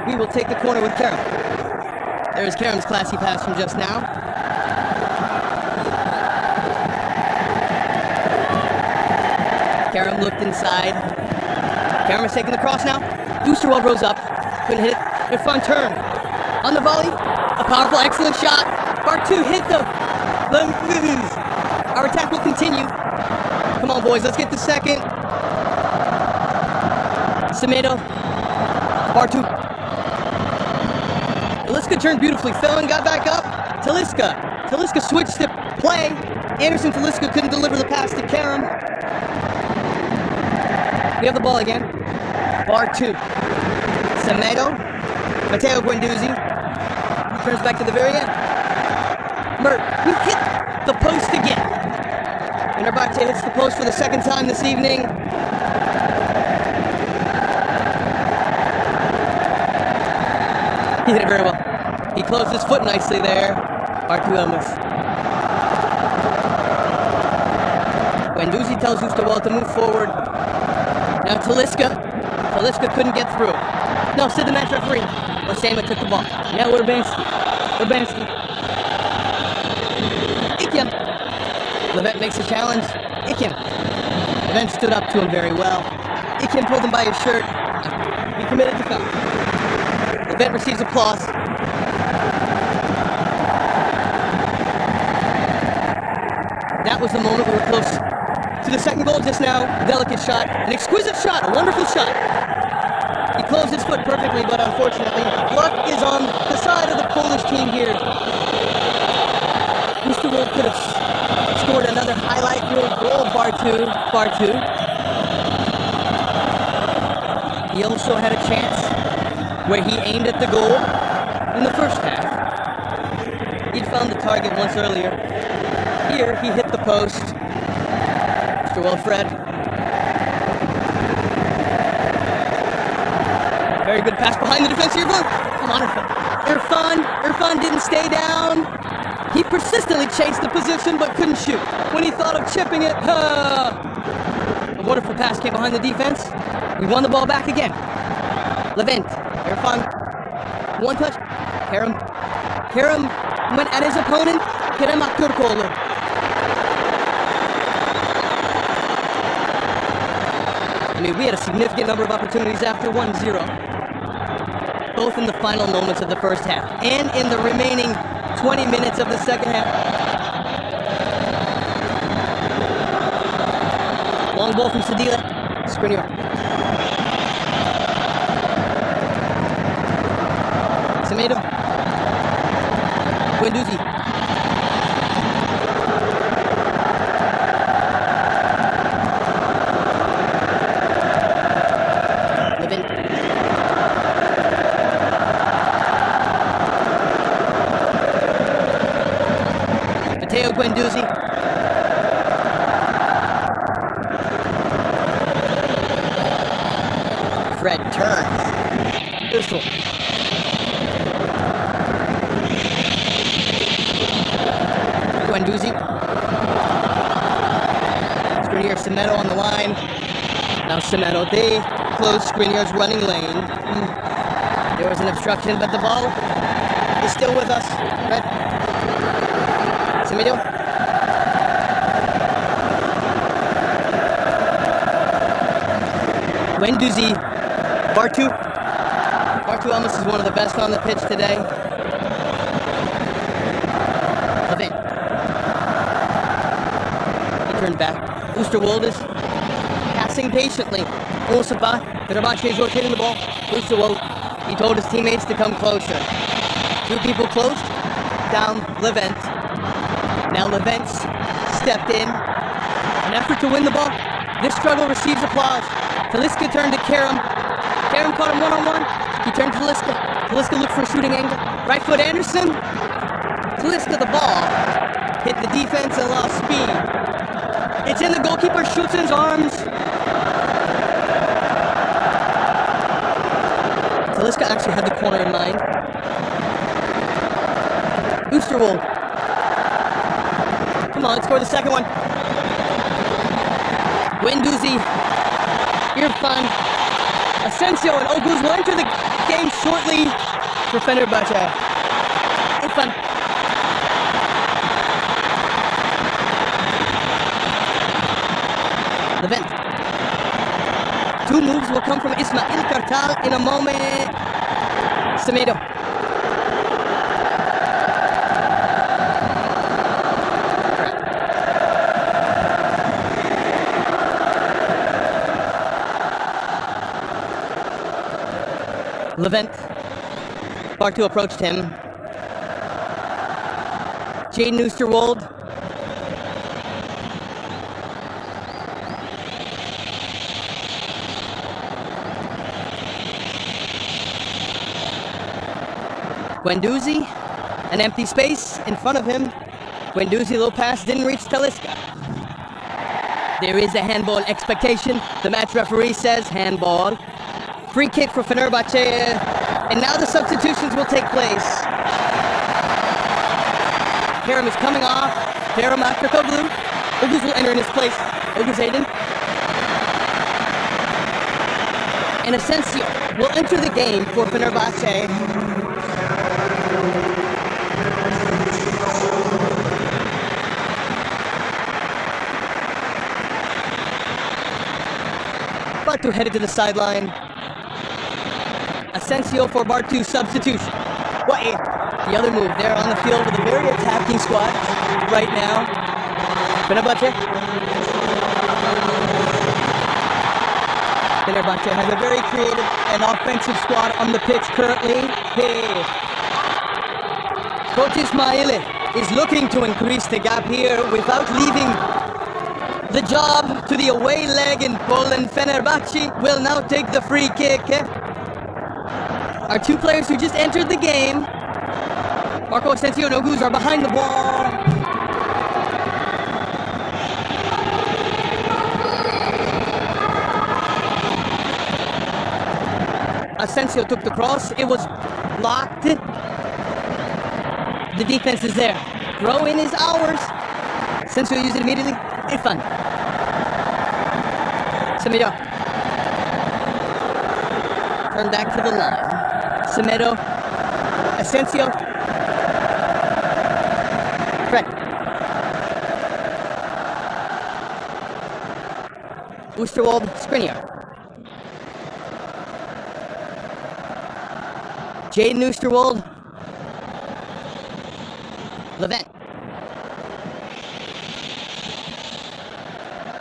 We will take the corner with Kerem. There's Kerem's classy pass from just now. Kerem looked inside. Kerem is taking the cross now. Oosterwald rose up. Couldn't hit it. Irfan turn. On the volley. A powerful, excellent shot. Bartu hit the moves. Our attack will continue. Come on, boys. Let's get the second. Semedo. Bartu. Talisca turned beautifully. Fell and got back up. Talisca. Talisca switched to play. Anderson Talisca couldn't deliver the pass to Kerem. We have the ball again. Bartu. Semedo. Matteo Guendouzi. Turns back to the very end. Mert. We hit the post again. Fenerbahçe hits the post for the second time this evening. He hit it very well. He closed his foot nicely there. Bartu Elmas. Guendouzi tells Oosterwald to move forward. Now Talisca. Talisca couldn't get through. No, said the match referee. Osama took the ball. Now Urbanski. Urbanski. Ikem. Levent makes a challenge. Ikem. Levent stood up to him very well. Ikem pulled him by his shirt. He committed to foul. Levent receives applause. That was the moment we were close to the second goal just now. Delicate shot. An exquisite shot. A wonderful shot. He closed his foot perfectly, but unfortunately, luck is on the side of the Polish team here. Oosterwald could have scored another highlight reel goal. Bartu. He also had a chance where he aimed at the goal in the first half. He'd found the target once earlier. Here, he hit the post. Mr. Wilfred. Very good pass behind the defense here. Come on, Irfan. Irfan didn't stay down. He persistently chased the position but couldn't shoot. When he thought of chipping it, a wonderful pass came behind the defense. We won the ball back again. Levent. Irfan. One touch. Kerem went at his opponent. Kerem Aktürkoğlu. I mean, we had a significant number of opportunities after 1-0. Both in the final moments of the first half and in the remaining 20 minutes of the second half. Long ball from Sadila. Skriniar. Semedo. Guendouzi. Matteo Guendouzi. Fred turns. Ursel. Guendouzi. Skriniar, Semedo on the line. Now Semedo, they close Skriniar's running lane. There was an obstruction, but the ball is still with us. Fred. Semedo. Guendouzi. Bartu. Bartu almost is one of the best on the pitch today. Levent. He turned back. Oosterwald is passing patiently. Osaba. Fenerbahçe is rotating the ball. Oosterwald. He told his teammates to come closer. Two people close. Down Levent. Now Levent stepped in. An effort to win the ball. This struggle receives applause. Talisca turned to Kerem. Kerem caught him one-on-one. He turned to Talisca. Talisca looked for a shooting angle. Right foot Anderson. Talisca the ball. Hit the defense and lost speed. It's in the goalkeeper, shoots in his arms. Talisca actually had the corner in mind. Oosterwolde. Come on, let's score the second one. Guendouzi. Irfan. Asensio and Oguz will enter the game shortly for Fenerbahçe. Irfan. Levent. Two moves will come from Ismail Kartal in a moment. Semedo. Levent. Bartu approached him. Jaden Oosterwolde. Guendouzi, an empty space in front of him. Guendouzi, low pass, didn't reach Talisca. There is a handball expectation. The match referee says handball. Free kick for Fenerbahçe, and now the substitutions will take place. Kerem is coming off. Kerem after Koglu. Oguz will enter in his place. Oguz Aiden. And Asensio will enter the game for Fenerbahçe. Bartu headed to the sideline. Asensio for Bartu substitution. Wait, the other move there on the field with a very attacking squad right now. Fenerbahçe. Fenerbahçe has a very creative and offensive squad on the pitch currently. Hey. Coach Ismaili is looking to increase the gap here without leaving the job to the away leg in Poland. Fenerbahçe will now take the free kick. Our two players who just entered the game, Marco Asensio and Oguz, are behind the ball. Asensio took the cross. It was blocked. The defense is there. Throw in is ours. Asensio used it immediately. Irfan. Semedo. Turn back to the line. Semedo. Asensio. Fred. Oosterwolde. Skriniar. Jaden Oosterwolde. Levent.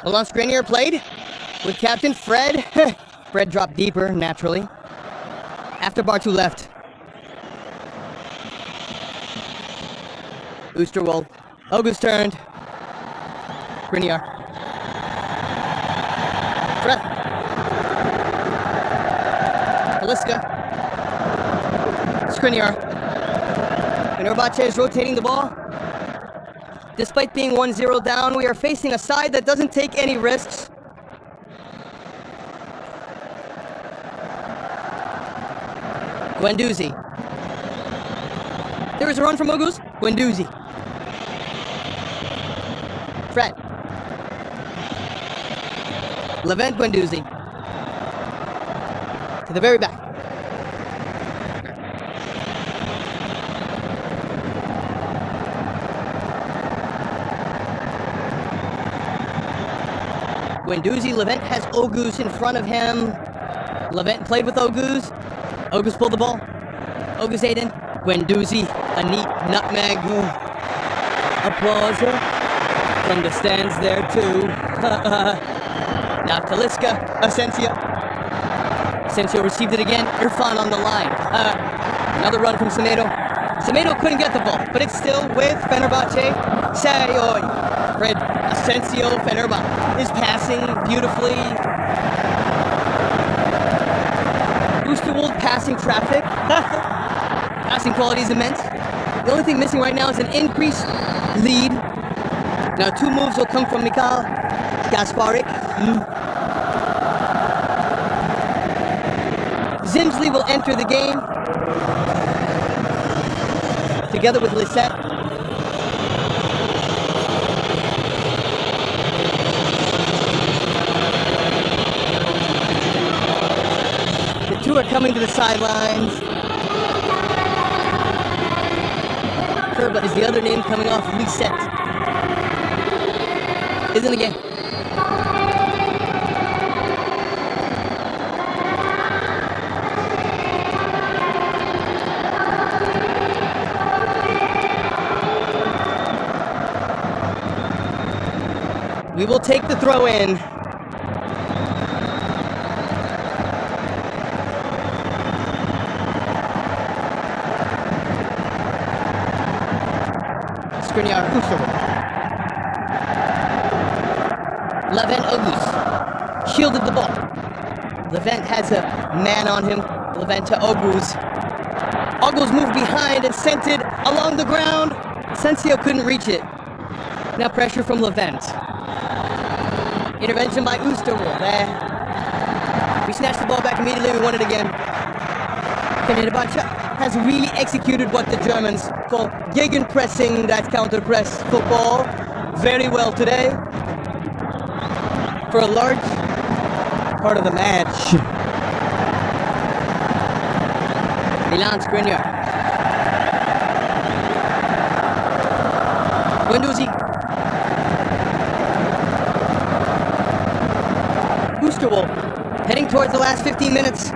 Alon Skriniar played with Captain Fred. Fred dropped deeper, naturally, after Bartu left. Oosterwolde. Oguz turned. Skriniar. Fred. Talisca. Skriniar. Fenerbahçe is rotating the ball. Despite being 1-0 down, we are facing a side that doesn't take any risks. Guendouzi. There is a run from Oguz. Guendouzi. Fred. Levent Guendouzi. To the very back. Guendouzi, Levent has Oguz in front of him. Levent played with Oguz. Oguz pulled the ball. Oguz Aiden. Guendouzi, a neat nutmeg. Applause from the stands there too. Now Talisca, Asensio. Asensio received it again. Irfan on the line. Another run from Semedo. Semedo couldn't get the ball, but it's still with Fenerbahçe. Sayoy. Fred Asensio, Fenerbahçe is passing beautifully. Oosterwolde passing traffic. Passing quality is immense. The only thing missing right now is an increased lead. Now two moves will come from Mikhail Gasparik. Zim Mosley will enter the game together with Lisette. The two are coming to the sidelines. But is the other name coming off? Lisette is in the game. We will take the throw in. Skriniar Levent Oguz shielded the ball. Levent has a man on him. Levent to Oguz. Oguz moved behind and sent it along the ground. Asensio couldn't reach it. Now pressure from Levent. Intervention by Oosterwolde. We snatched the ball back immediately. We won it again. Fenerbahçe has really executed what the Germans call gegenpressing, that counter-press football, very well today. For a large part of the match. Milan Skriniar. Guendouzi. Oosterwolde heading towards the last 15 minutes.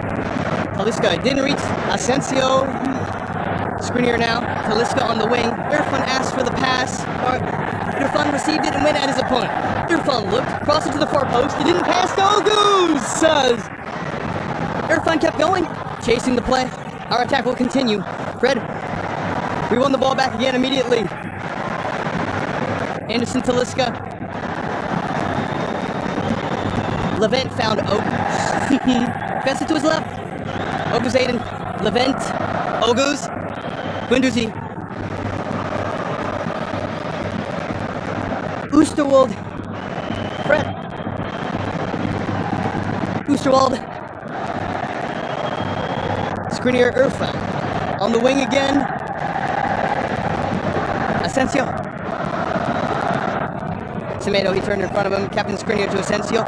Talisca didn't reach Asensio. Skriniar now. Talisca on the wing. Irfan asked for the pass. Irfan received it and went at his opponent. Irfan looked, crossed it to the far post. He didn't pass to Oguz. Irfan kept going, chasing the play. Our attack will continue. Fred, we won the ball back again immediately. Anderson Talisca. Levent found Oguz. Pass it to his left. Oguz Aiden. Levent. Oguz. Guendouzi. Oosterwolde. Fred. Oosterwolde. Skriniar Irfan. On the wing again. Asensio. Semedo, he turned in front of him. Captain Skriniar to Asensio.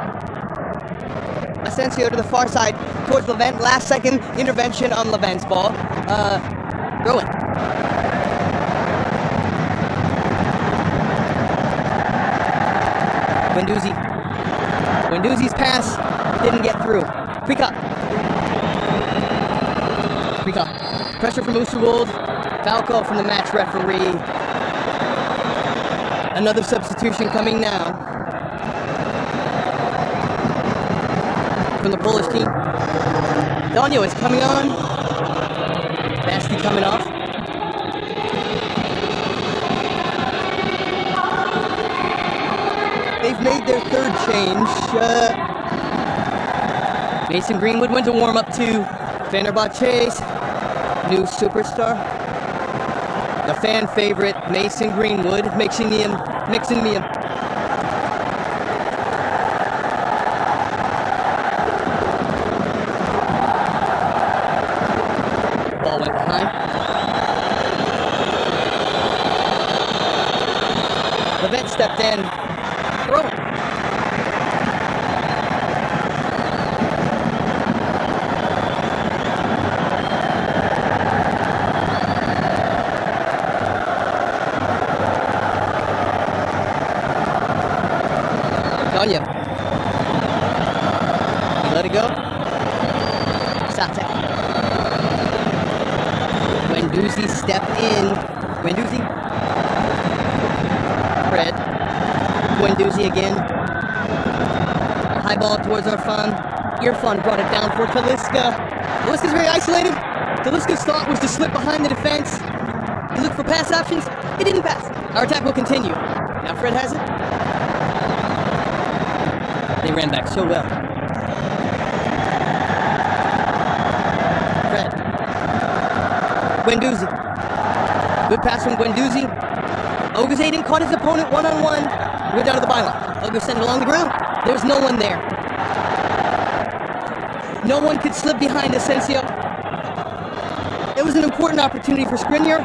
Asensio to the far side, towards Levent. Last second intervention on Levent's ball. Throw it. Guendouzi. Guendouzi's pass didn't get through. Quick up. Pressure from Oosterwolde. Foul call from the match referee. Another substitution coming now from the Polish team. Donio is coming on. Basti coming off. They've made their third change. Mason Greenwood went to warm up to Fenerbahçe's new superstar. The fan favorite, Mason Greenwood, mixing me in. Ball went behind. Levent stepped in. Throw it. Donio. Let it go. Sate. Guendouzi stepped in. Guendouzi. Fred. Guendouzi again. High ball towards Irfan. Irfan brought it down for Talisca. Talisca's very isolated. Talisca's thought was to slip behind the defense. He looked for pass options. He didn't pass. Our attack will continue. Now Fred has it. They ran back so well. Fred. Guendouzi. Good pass from Guendouzi. Oguz Aiden caught his opponent one-on-one. Went down to the byline. Oguz sent it along the ground. There was no one there. No one could slip behind Asensio. was an important opportunity for Skriniar.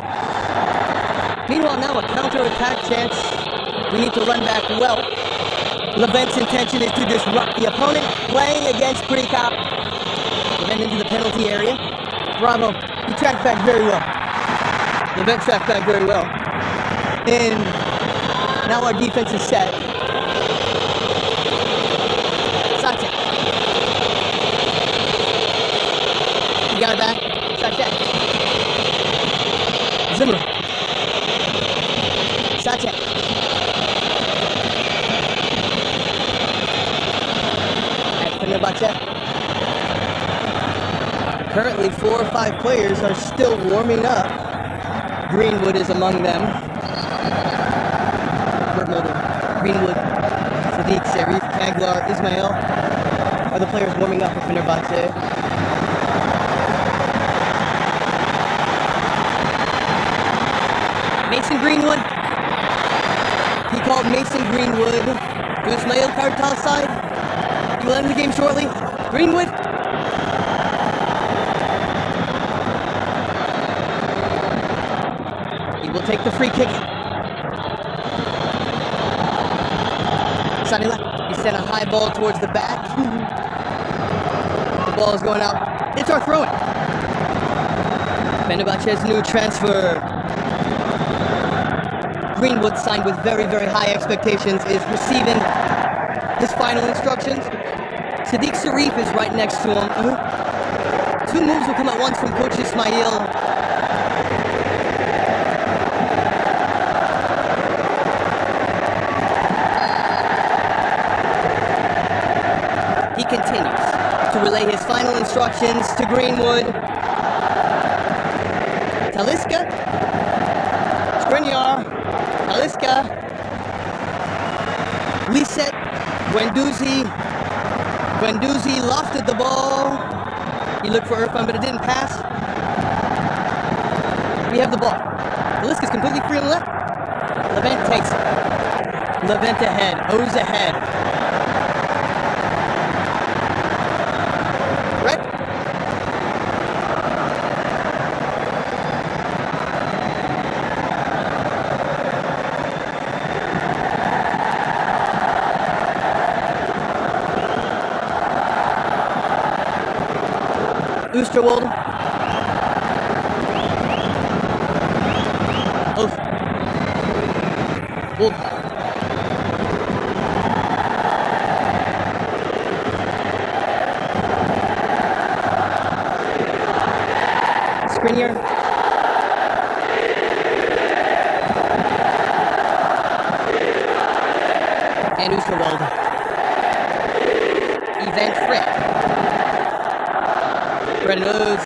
Meanwhile, now a counter-attack chance. We need to run back well. Levent's intention is to disrupt the opponent, playing against Prika. Levent into the penalty area. Bravo. He tracked back very well. Levent tracked back very well. And now our defense is set. Sache. You got it back. Sache. Zimmer. Sache. At Fenerbahçe. Currently, 4 or 5 players are still warming up. Greenwood is among them. Greenwood, Sadiq, Sharif, Kaglar, Ismail are the players warming up for Fenerbahçe. Mason Greenwood. He called Mason Greenwood to Ismail Kartal's side. He will end the game shortly. Greenwood. He will take the free kick. Sanila. He sent a high ball towards the back. The ball is going out. It's our throw-in. Fenerbahçe's new transfer. Greenwood, signed with very, very high expectations, is receiving his final instructions. Sadiq Sharif is right next to him. 2 moves will come at once from Coach Ismail. He continues to relay his final instructions to Greenwood. Talisca. Skriniar. Talisca. Lisette. Guendouzi. Guendouzi lofted the ball. He looked for Irfan, but it didn't pass. We have the ball. Talisca's completely free on the left. Levent takes it. Levent ahead. O's ahead. Right? Oosterwolde. Oof. Wolf. Skriniar. And Oosterwolde. Event Frick. Red moves.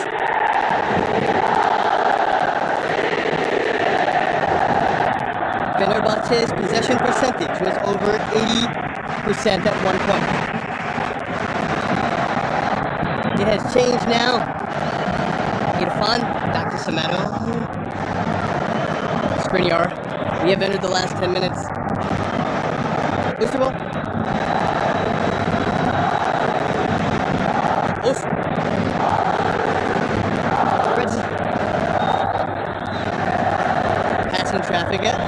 Fenerbahçe's possession percentage was over 80% at one point. It has changed now. Irfan, back to Samano. Skriniar. We have entered the last 10 minutes. Oosterwolde. Oof. Passing traffic at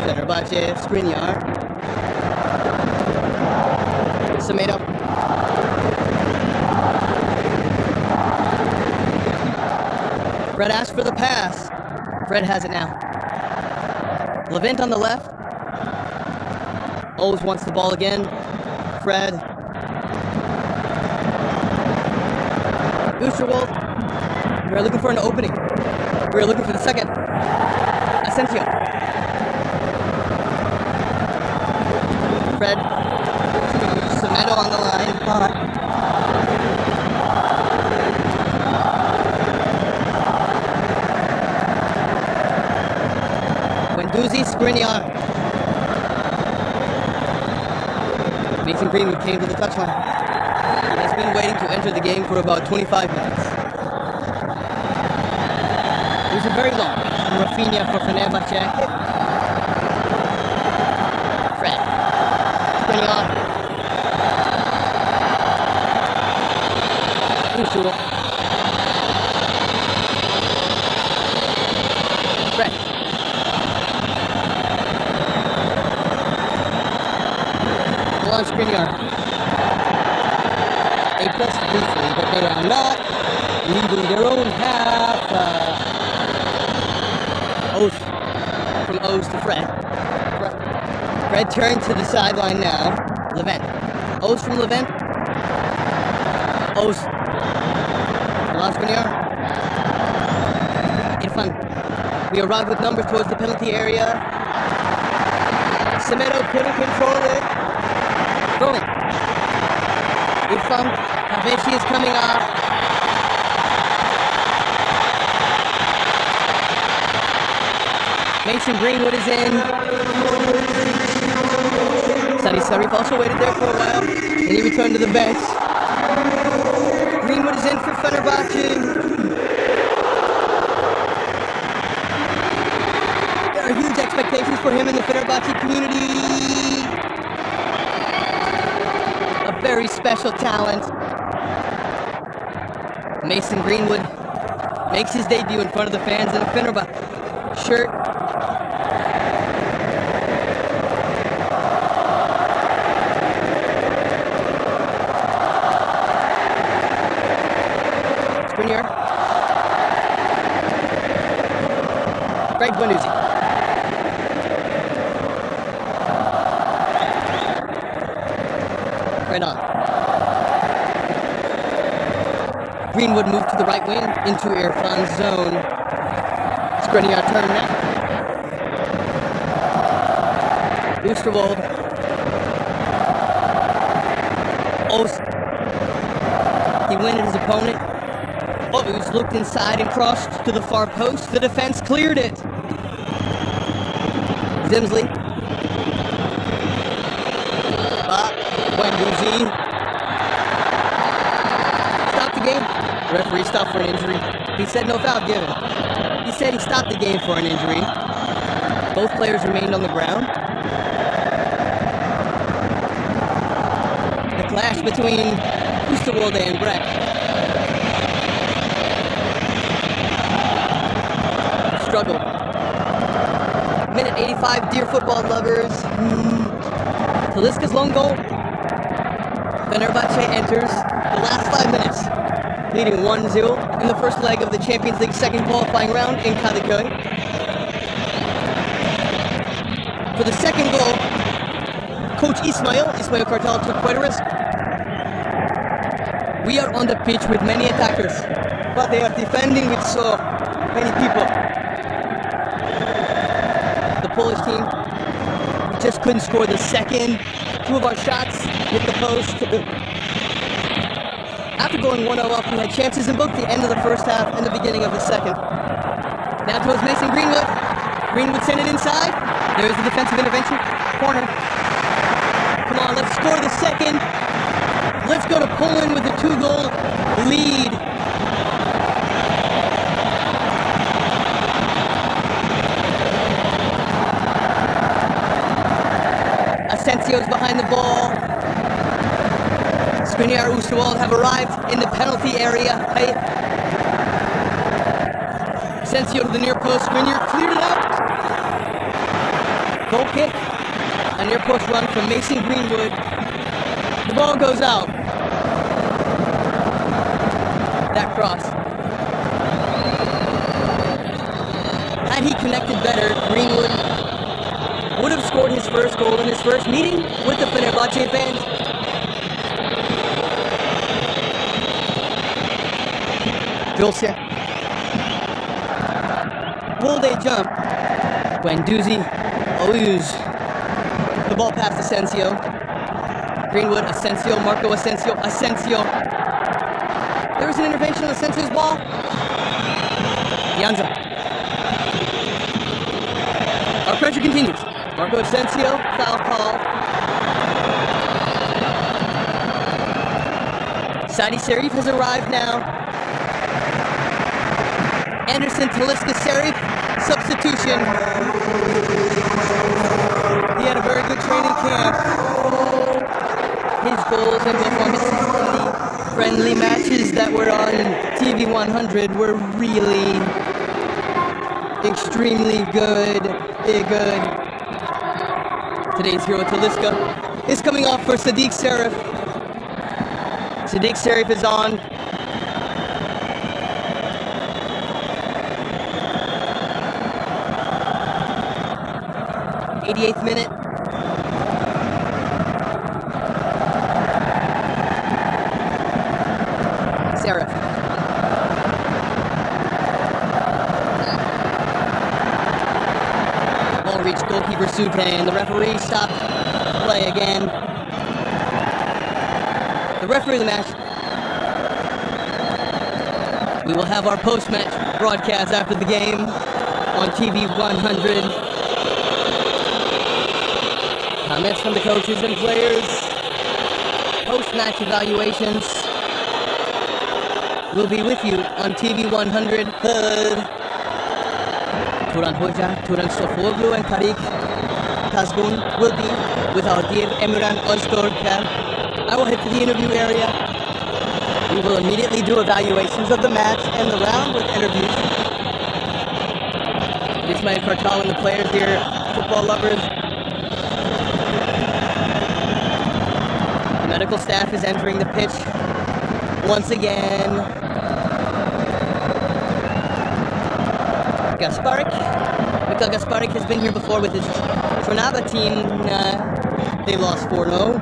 Fenerbahçe, Skriniar. Semedo. Fred asked for the pass. Fred has it now. Levent on the left. Always wants the ball again. Fred. Oosterwolde. We're looking for an opening. We're looking for the second. Asensio. Fred. Semedo on the line. Guendouzi, Skriniar. Mason Greenwood came to the touchline. He has been waiting to enter the game for about 25 minutes. It was a very long from Rafinha for Fenerbahçe. Fred. Skriniar. leaving their own half. Oath. From O's to Fred. Fred turned to the sideline now. Levent. O's from Levent. O's. Lansquinier. Irfan. We arrive with numbers towards the penalty area. Semedo couldn't control it. Throwing. Irfan. Habeshi is coming off. Mason Greenwood is in. Sunny Sarif also waited there for a while, and he returned to the bench. Greenwood is in for Fenerbahçe. There are huge expectations for him in the Fenerbahçe community. A very special talent. Mason Greenwood makes his debut in front of the fans in a Fenerbahçe shirt. Skriniar. Greg Guendouzi. Right on. Greenwood moved to the right wing into Irfan's zone. Skriniar turn now. Oosterwolde. O's. He winded his opponent. O's looked inside and crossed to the far post. The defense cleared it. Zimsley. Guendouzi. Stop the game. The referee stopped for an injury. He said no foul given. He said he stopped the game for an injury. Both players remained on the ground. The clash between Oosterwolde and Breck. Struggle. Minute 85, dear football lovers. Talisca's lone goal. Fenerbahçe enters the last 5 minutes, leading 1-0 in the first leg of the Champions League second qualifying round in Kadıköy. For the second goal, Coach Ismail Kartal took quite a risk. We are on the pitch with many attackers, but they are defending with so many people. The Polish team just couldn't score the second. 2 of our shots hit the post. After going 1-0 up, we had chances in both the end of the first half and the beginning of the second. Now towards Mason Greenwood. Greenwood sent it inside. There's the defensive intervention. Corner. Come on, let's score the second. Let's go to Poland with a 2-goal lead. Asensio's behind the ball. Skriniar, Oosterwolde have arrived in the penalty area. Hey. Asensio to the near post. Skriniar cleared it out. Goal kick. A near post run from Mason Greenwood. The ball goes out. That cross. Had he connected better, Greenwood would have scored his first goal in his first meeting with the Fenerbahçe fans. Jolcia. Will they jump? Guendouzi. Oyuz. The ball past Asensio. Greenwood, Asensio, Marco Asensio, Asensio. There was an intervention on Asensio's ball. Janza. Our pressure continues. Marco Asensio, foul call. Sadi Serif has arrived now. Anderson Talisca Serif, substitution. He had a very good training camp. His goals and performances in the friendly matches that were on TV 100 were really extremely good. Today's hero Talisca is coming off for Sadiq Serif. Sadiq Serif is on. 88th minute. Serif. Ball reached goalkeeper Sute, and the referee stopped play again. The referee of the match. We will have our post-match broadcast after the game on TV 100. Comments from the coaches and players. Post-match evaluations. We'll be with you on TV 100. Turan Hoca, Turan Sofoglu and Tariq Kazgun will be with our dear Emran Ozturk. I will head to the interview area. We will immediately do evaluations of the match and the round with interviews. Ismail Kartal and the players here, football lovers. The medical staff is entering the pitch once again. Gasparik. Mikhail Gasparik has been here before with his Trnava team. They lost 4-0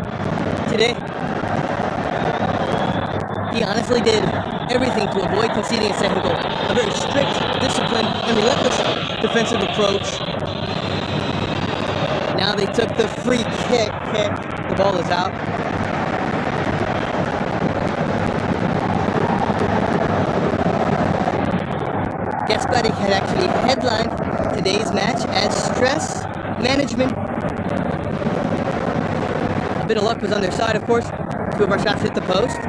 today. He honestly did everything to avoid conceding a second goal. A very strict, disciplined, and relentless defensive approach. Now they took the free kick. The ball is out. Gasparik had actually headlined today's match as stress management. A bit of luck was on their side, of course. 2 of our shots hit the post.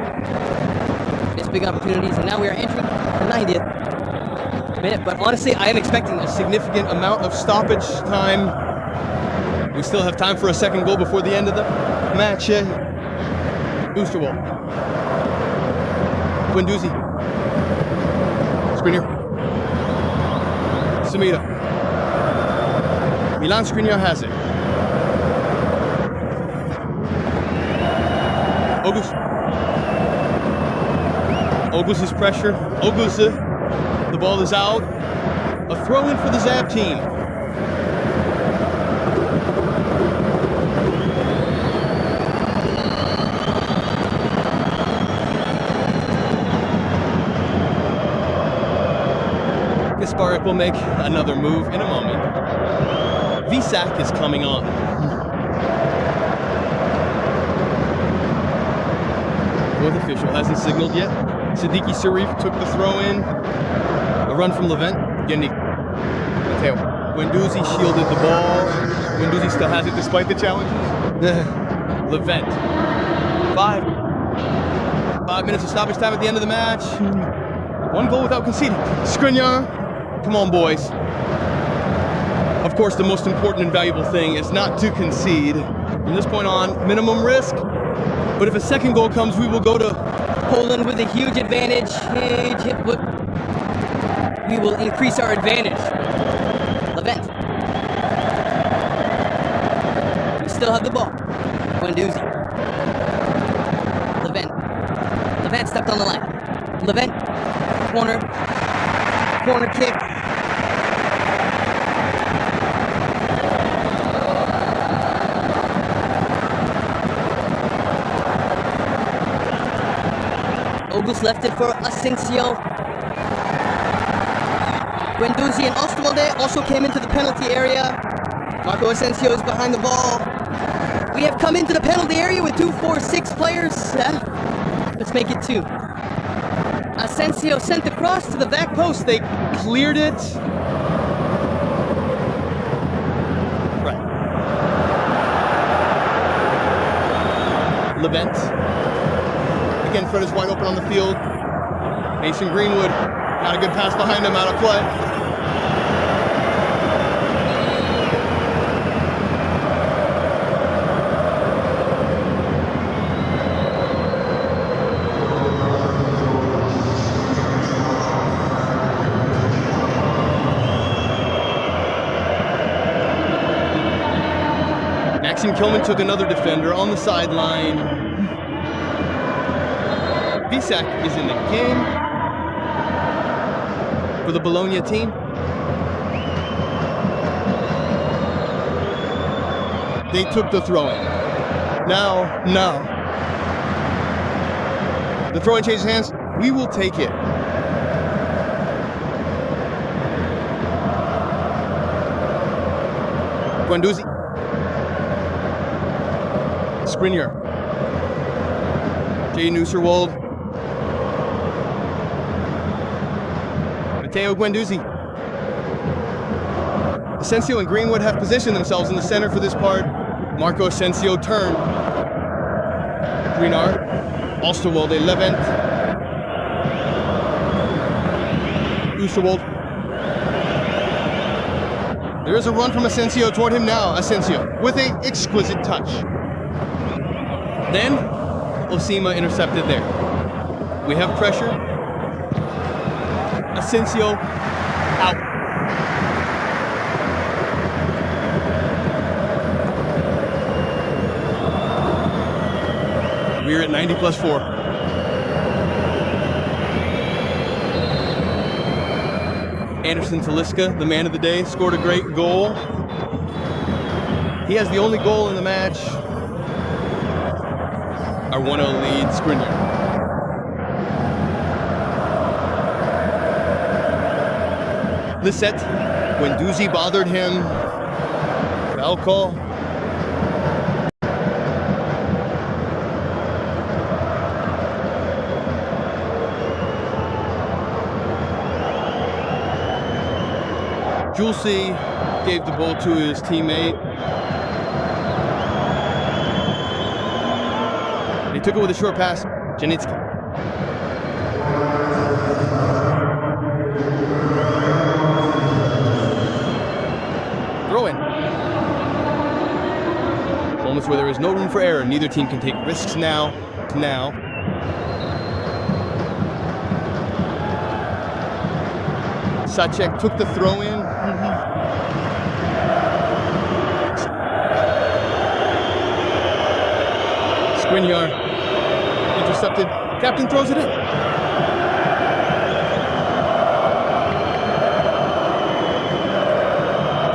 Missed big opportunities, and now we are entering the 90th minute. But honestly, I am expecting a significant amount of stoppage time. We still have time for a second goal before the end of the match. Oosterwald. Guendouzi. Skriniar. Samira. Milan Skriniar has it. August. August's pressure. August, the ball is out. A throw in for the Zab team. Gasparik will make another move in a moment. Visak is coming on. Fourth official hasn't signaled yet. Siddiqui Sharif took the throw in. A run from Levent. Gornik. Mateo. Guendouzi shielded the ball. Guendouzi still has it despite the challenges. Levent. 5 minutes of stoppage time at the end of the match. 1 goal without conceding. Skriniar. Come on, boys. Of course, the most important and valuable thing is not to concede. From this point on, minimum risk. But if a second goal comes, we will go to Poland with a huge advantage. We will increase our advantage. Levent. We still have the ball. Guendouzi. Levent. Levent stepped on the line. Levent. Corner kick. August left it for Asensio. Guendouzi and Osterwalde also came into the penalty area. Marco Asensio is behind the ball. We have come into the penalty area with 2, 4, 6 players. Let's make it 2. Asensio sent the cross to the back post. They cleared it. Right. Levent. Again, Fred is wide open on the field. Mason Greenwood. Got a good pass behind him, out of play. Maxim Kilman took another defender on the sideline. Visak is in the game for the Bologna team. They took the throw-in. Now. The throw-in changes hands. We will take it. Guendouzi. Skriniar. Jay Nusserwold. Matteo Guendouzi. Asensio and Greenwood have positioned themselves in the center for this part. Marco Asensio turn. Greenard. Alsterwolde Levent. Oosterwold. There is a run from Asensio toward him now. Asensio with an exquisite touch. Then Osima intercepted there. We have pressure. Asensio out. We're at 90+4. Anderson Talisca, the man of the day, scored a great goal. He has the only goal in the match. Our 1-0 lead, Skriniar. Lisette, Guendouzi bothered him. Foul call. Julesy gave the ball to his teammate. He took it with a short pass. Janitsky. Throw in. Moments where there is no room for error. Neither team can take risks now. Sacek took the throw in. Skriniar intercepted. Captain throws it in.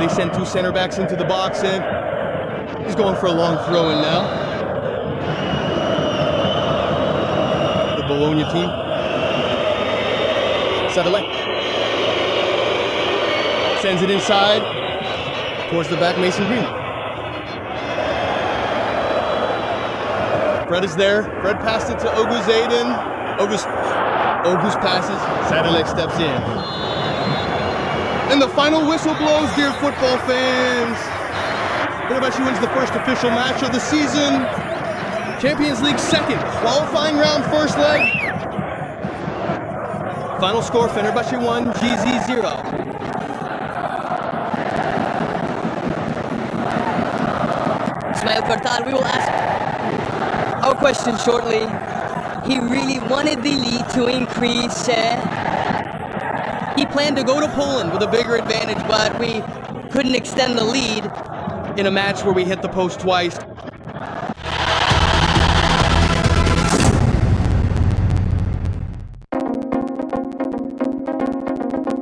They send two center backs into the box and he's going for a long throw in now. The Bologna team. Sadalek sends it inside towards the back, Mason Greenwood. Fred is there. Fred passed it to Oguz Aiden. Oguz passes. Sadalek steps in. And the final whistle blows, dear football fans. Fenerbahçe wins the first official match of the season. Champions League second. Qualifying round first leg. Final score, Fenerbahçe 1, GZ 0. Ismail Kartal, we will ask our question shortly. He really wanted the lead to increase. He planned to go to Poland with a bigger advantage, but we couldn't extend the lead In a match where we hit the post twice,